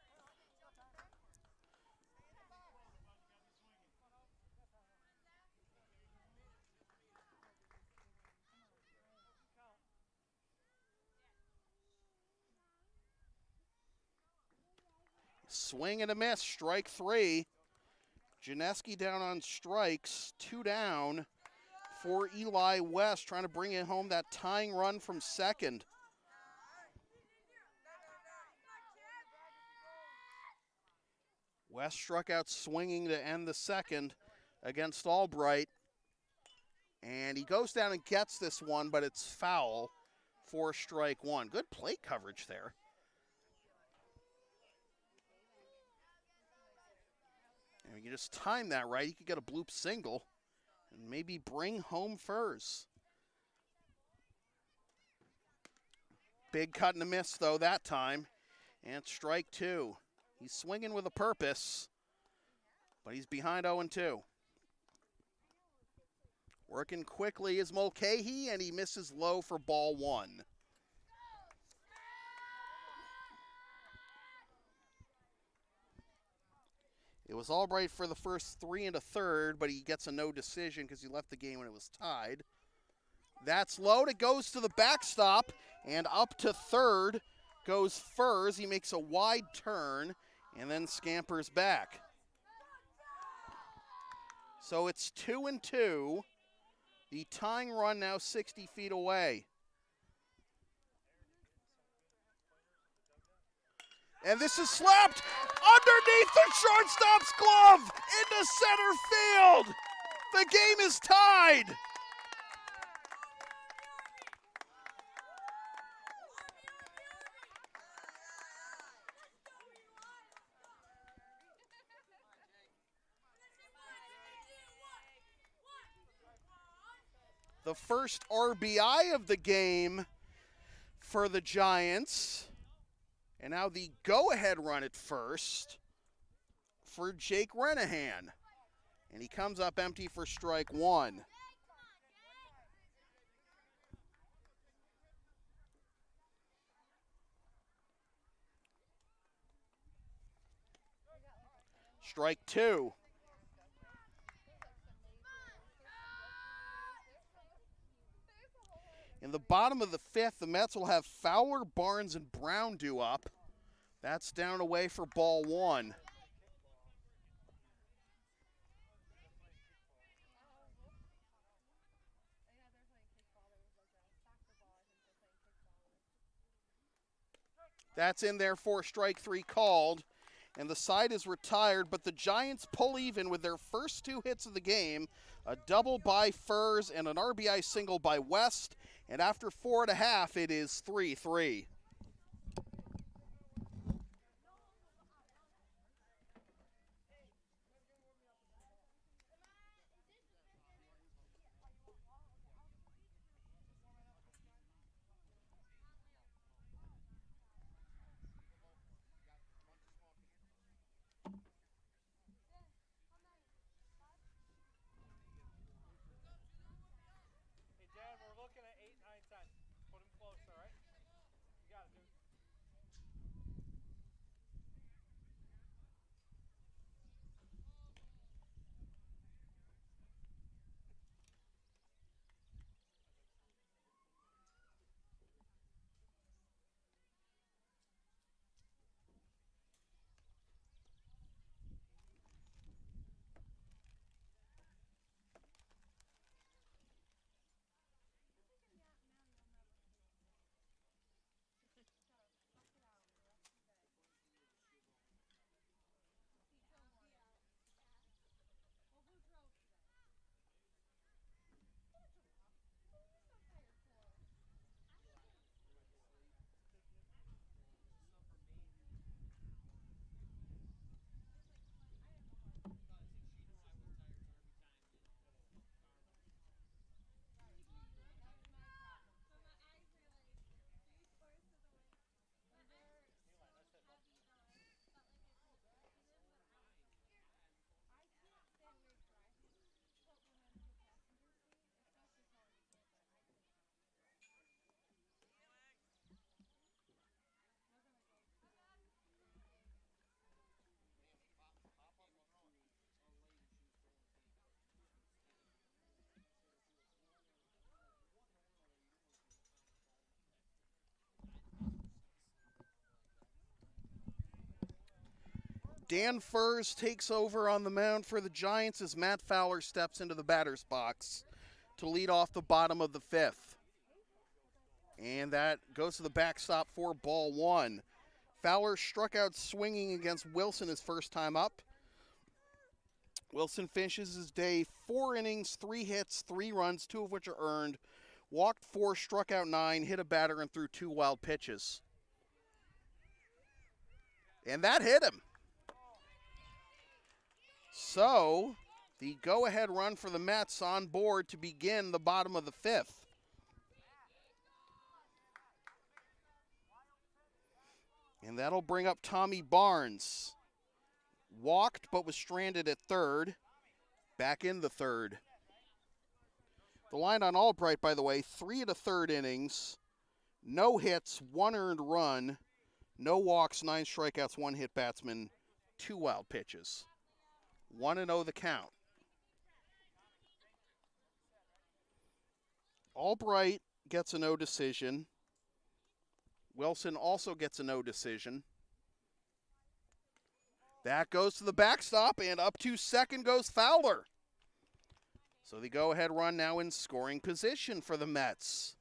Swing and a miss, strike 3. Janeski down on strikes, 2 down for Eli West, trying to bring it home, that tying run from second. West struck out swinging to end the 2nd against Albright. And he goes down and gets this one, but it's foul for strike 1. Good plate coverage there. And if you just time that right, you could get a bloop single and maybe bring home Furs. Big cut and a miss, though, that time. And strike 2. He's swinging with a purpose, but he's behind 0 and 2. Working quickly is Mulcahy, and he misses low for ball 1. It was Albright for the first 3 1/3, but he gets a no decision because he left the game when it was tied. That's low. It goes to the backstop, and up to third goes Furs. He makes a wide turn and then scampers back. So it's 2-2. The tying run now 60 feet away. And this is slapped underneath the shortstop's glove into center field. The game is tied. The first RBI of the game for the Giants. And now the go-ahead run at first for Jake Renahan. And he comes up empty for strike one. Strike two. In the bottom of the fifth, the Mets will have Fowler, Barnes, and Brown due up. That's down away for ball one. That's in there for strike three called, and the side is retired, but the Giants pull even with their first 2 hits of the game, a double by Furs and an RBI single by West, and after 4.5, it is 3-3. Hey, Dad, we're looking at 8, 9, 10. Put him close, all right? You got it, dude. Dan Furs takes over on the mound for the Giants as Matt Fowler steps into the batter's box to lead off the bottom of the fifth. And that goes to the backstop for ball one. Fowler struck out swinging against Wilson his first time up. Wilson finishes his day 4 innings, 3 hits, 3 runs, 2 of which are earned. Walked 4, struck out 9, hit a batter, and threw 2 wild pitches. And that hit him. So, the go-ahead run for the Mets on board to begin the bottom of the fifth. And that'll bring up Tommy Barnes. Walked but was stranded at third. Back in the third. The line on Albright, by the way, 3 1/3 innings. No hits, 1 earned run. No walks, 9 strikeouts, 1 hit batsman, 2 wild pitches. 1-0 the count. Albright gets a no decision. Wilson also gets a no decision. That goes to the backstop, and up to second goes Fowler. So the go-ahead run now in scoring position for the Mets.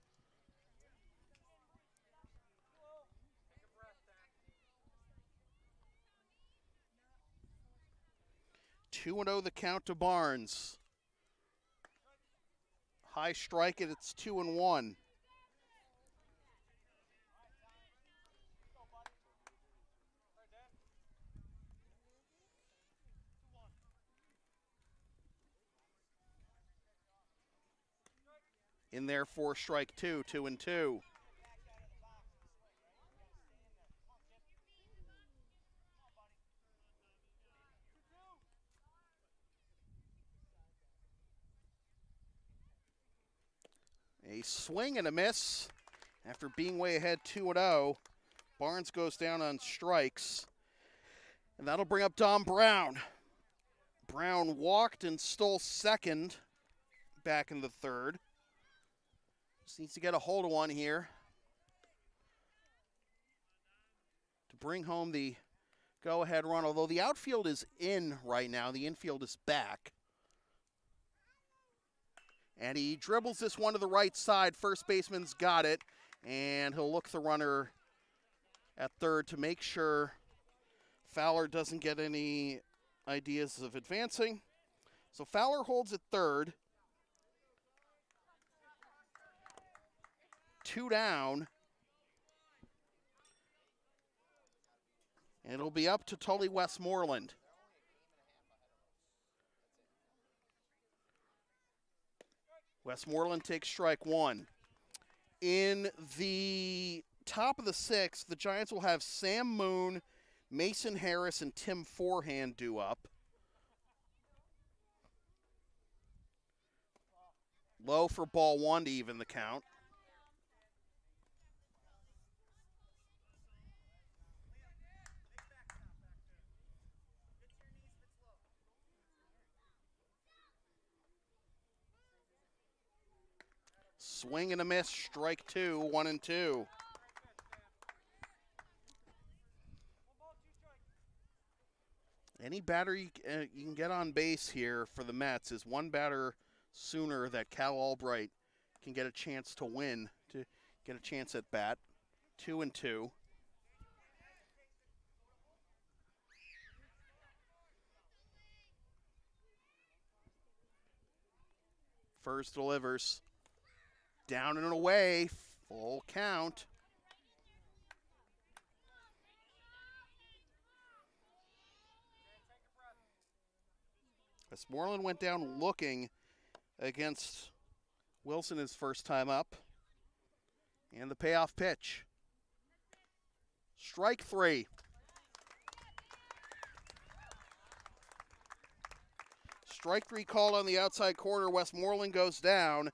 2-0 the count to Barnes. High strike it, it's 2-1. In there for strike two, 2-2. A swing and a miss. After being way ahead 2-0, Barnes goes down on strikes. And that'll bring up Dom Brown. Brown walked and stole second back in the third. Just needs to get a hold of one here to bring home the go-ahead run. Although the outfield is in right now, the infield is back. And he dribbles this one to the right side. First baseman's got it. And he'll look the runner at third to make sure Fowler doesn't get any ideas of advancing. So Fowler holds at third. 2 down. And it'll be up to Tully Westmoreland. Westmoreland takes strike one. In the top of the sixth, the Giants will have Sam Moon, Mason Harris, and Tim Forehand due up. Low for ball one to even the count. Swing and a miss, strike two, 1-2. Any batter you can get on base here for the Mets is one batter sooner that Cal Albright can get a chance to win, to get a chance at bat. 2-2. First delivers. Down and away, full count. Westmoreland went down looking against Wilson his first time up. And the payoff pitch. Strike three. Strike three called on the outside corner. Westmoreland goes down.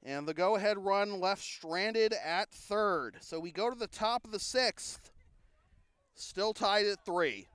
And the go-ahead run left stranded at third. So we go to the top of the sixth. Still tied at 3.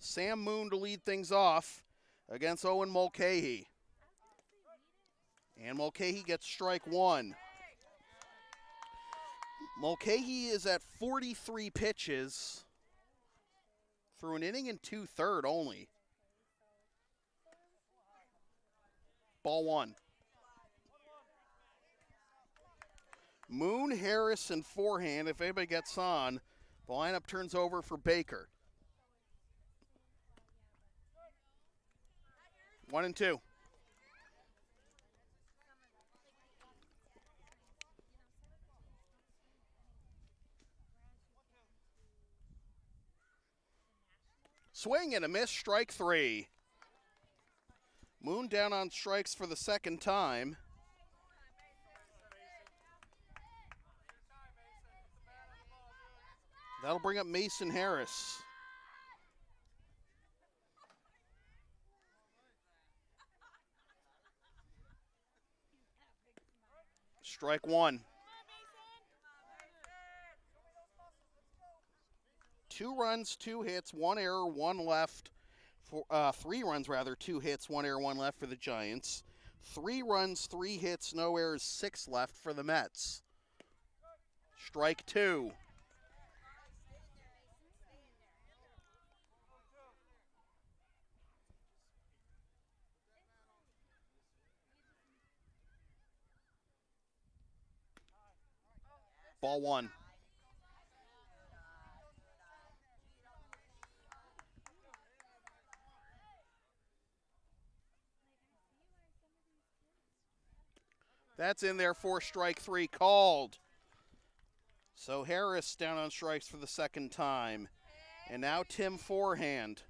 Sam Moon to lead things off against Owen Mulcahy. And Mulcahy gets strike one. Mulcahy is at 43 pitches through an inning and 2/3 only. Ball one. Moon, Harris, and forehand. If anybody gets on, the lineup turns over for Baker. 1-2. Swing and a miss, strike three. Moon down on strikes for the second time. That'll bring up Mason Harris. Strike one. 2 runs, 2 hits, 1 error, 1 left. 3 runs, rather, 2 hits, 1 error, 1 left for the Giants. 3 runs, 3 hits, no errors, 6 left for the Mets. Strike two. Ball one. That's in there for strike three, called. So Harris down on strikes for the second time. And now Tim Forehand.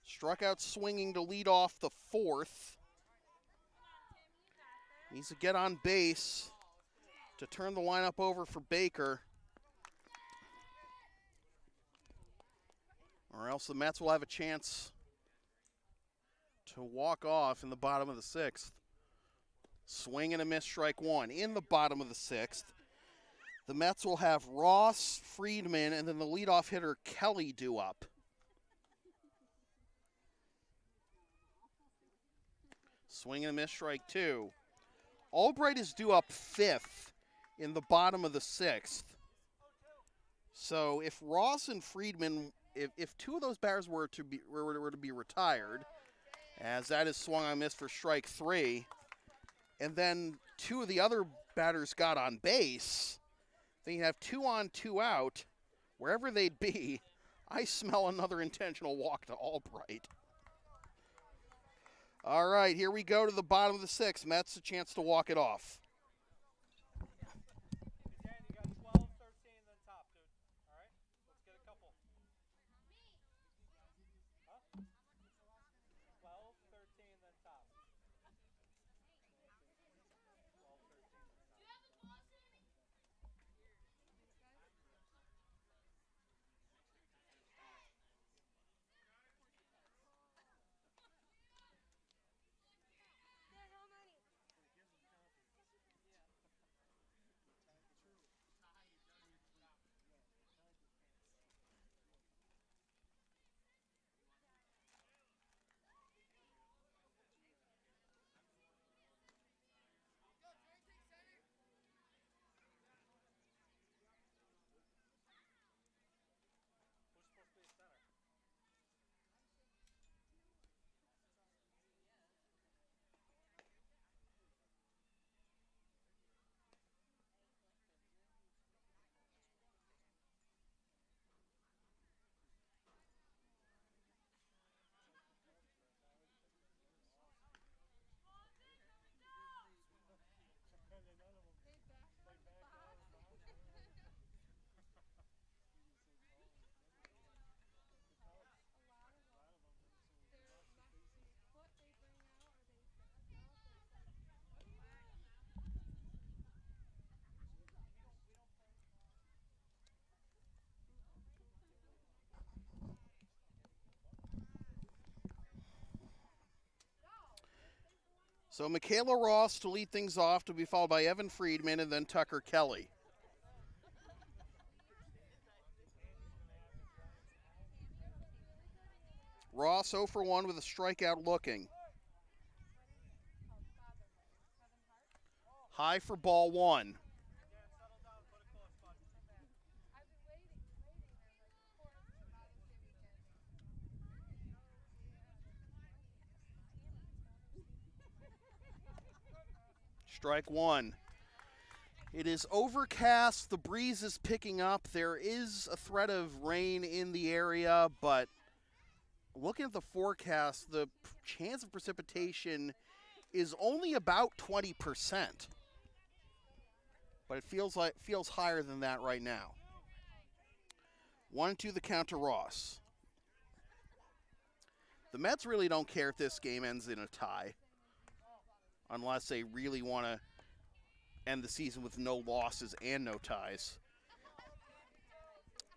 Struck out swinging to lead off the fourth. Needs to get on base to turn the lineup over for Baker. Or else the Mets will have a chance to walk off in the bottom of the sixth. Swing and a miss, strike one. In the bottom of the sixth, the Mets will have Ross, Friedman, and then the leadoff hitter Kelly due up. Swing and a miss, strike two. Albright is due up fifth in the bottom of the sixth. So if Ross and Friedman, if 2 of those batters were to be retired, as that is swung on miss for strike three, and then 2 of the other batters got on base, then you have 2 on, 2 out. Wherever they'd be, I smell another intentional walk to Albright. All right, here we go to the bottom of the sixth. Mets a chance to walk it off. Dan, you got 12, 13, then top, dude. All right? Let's get a couple. Huh? 12, 13, then top. 12, 13, then top. Dad, how many? Who's supposed to be center? So Michaela Ross to lead things off, to be followed by Evan Friedman and then Tucker Kelly. Ross 0 for 1 with a strikeout looking. High for ball 1. Strike 1. It is overcast. The breeze is picking up. There is a threat of rain in the area, but looking at the forecast, the chance of precipitation is only about 20%. But it feels higher than that right now. 1-2 the count to Ross. The Mets really don't care if this game ends in a tie, unless they really want to end the season with no losses and no ties.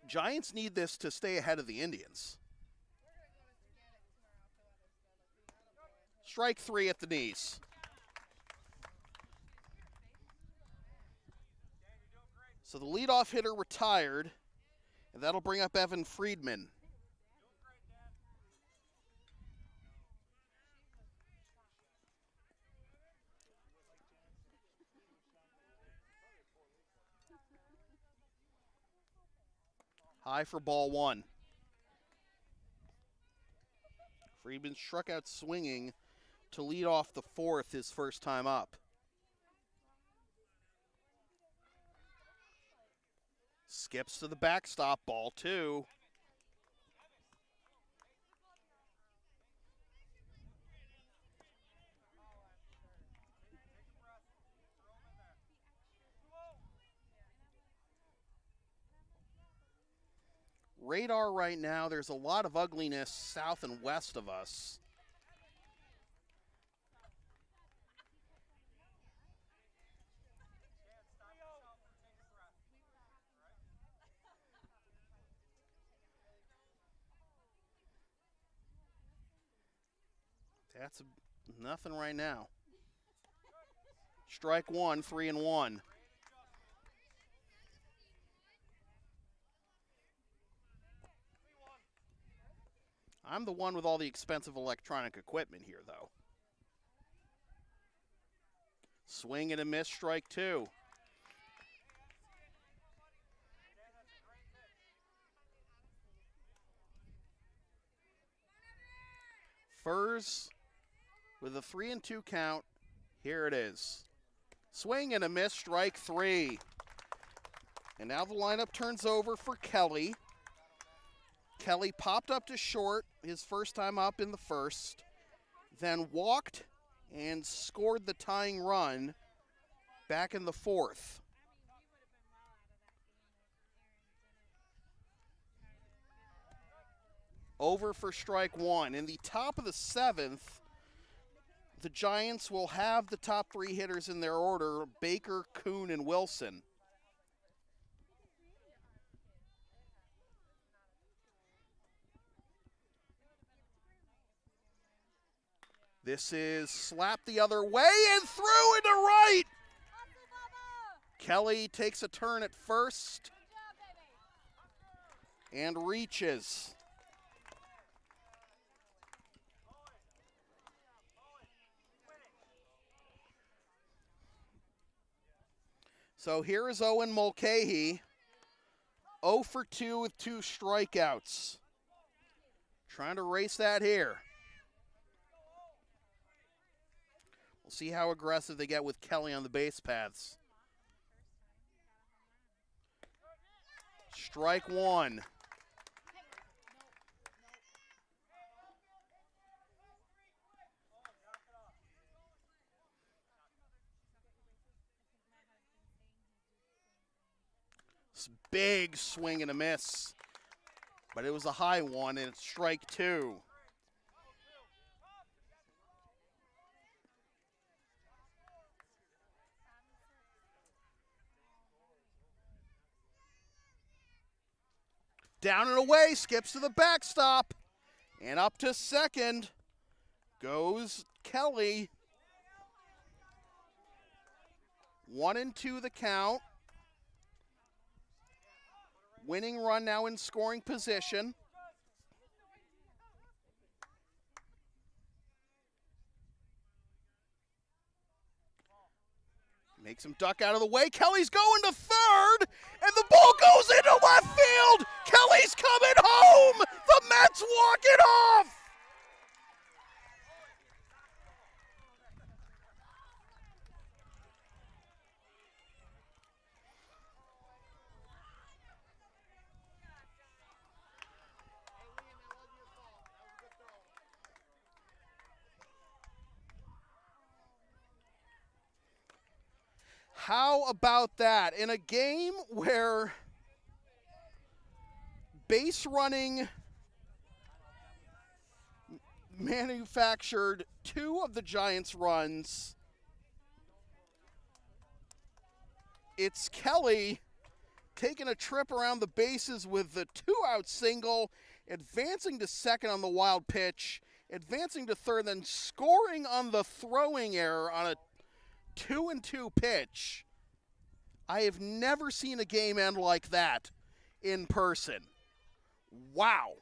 Giants need this to stay ahead of the Indians. Strike 3 at the knees. So the leadoff hitter retired, and that'll bring up Evan Friedman. High for ball 1. Friedman struck out swinging to lead off the 4th, his first time up. Skips to the backstop, ball 2. Radar right now, there's a lot of ugliness south and west of us. That's nothing right now. Strike 1, 3-1. I'm the one with all the expensive electronic equipment here, though. Swing and a miss, strike 2. Furs with a 3-2 count. Here it is. Swing and a miss, strike 3. And now the lineup turns over for Kelly. Kelly popped up to short his first time up in the first, then walked and scored the tying run back in the 4th. Over for strike 1. In the top of the 7th, the Giants will have the top 3 hitters in their order, Baker, Kuhn, and Wilson. This is slapped the other way and through into right. Kelly takes a turn at first and reaches. So here is Owen Mulcahy, 0 for 2 with 2 strikeouts. Trying to race that here. We'll see how aggressive they get with Kelly on the base paths. Strike 1. Big swing and a miss, but it was a high one, and it's strike 2. Down and away, skips to the backstop, and up to second goes Kelly. 1-2 the count. Winning run now in scoring position. Makes him duck out of the way. Kelly's going to third, and the ball goes into left field. Kelly's coming home. The Mets walk it off. How about that? In a game where base running manufactured 2 of the Giants' runs, it's Kelly taking a trip around the bases with the 2-out single, advancing to second on the wild pitch, advancing to third, then scoring on the throwing error on a 2-2 pitch. I have never seen a game end like that in person. Wow.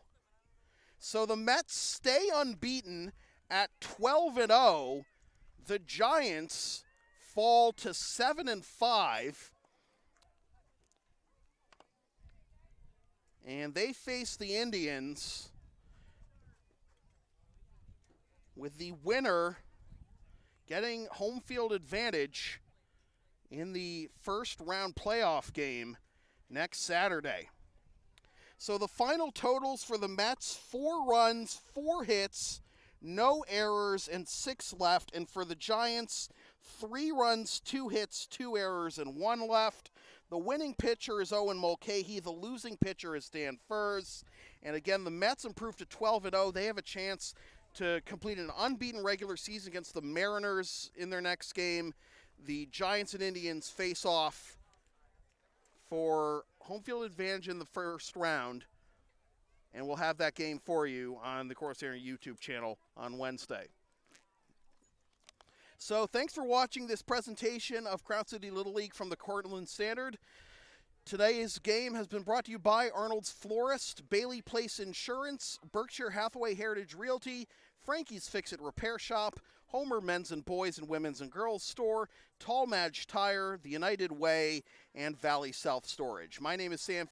So the Mets stay unbeaten at 12-0. The Giants fall to 7-5. And they face the Indians, with the winner getting home field advantage in the first round playoff game next Saturday. So the final totals for the Mets: 4 runs, 4 hits, no errors, and 6 left. And for the Giants, 3 runs, 2 hits, 2 errors, and 1 left. The winning pitcher is Owen Mulcahy. The losing pitcher is Dan Furze. And again, the Mets improved to 12-0. They have a chance to complete an unbeaten regular season against the Mariners in their next game. The Giants and Indians face off for home field advantage in the first round, and we'll have that game for you on the Cortland Standard YouTube channel on Wednesday. So thanks for watching this presentation of Crown City Little League from the Cortland Standard. Today's game has been brought to you by Arnold's Florist, Bailey Place Insurance, Berkshire Hathaway Heritage Realty, Franky's Fix-It Repair Shop, Homer Men's and Boys and Women's and Girls Store, Tallmadge Tire, The United Way, and Valley Self Storage. My name is Sam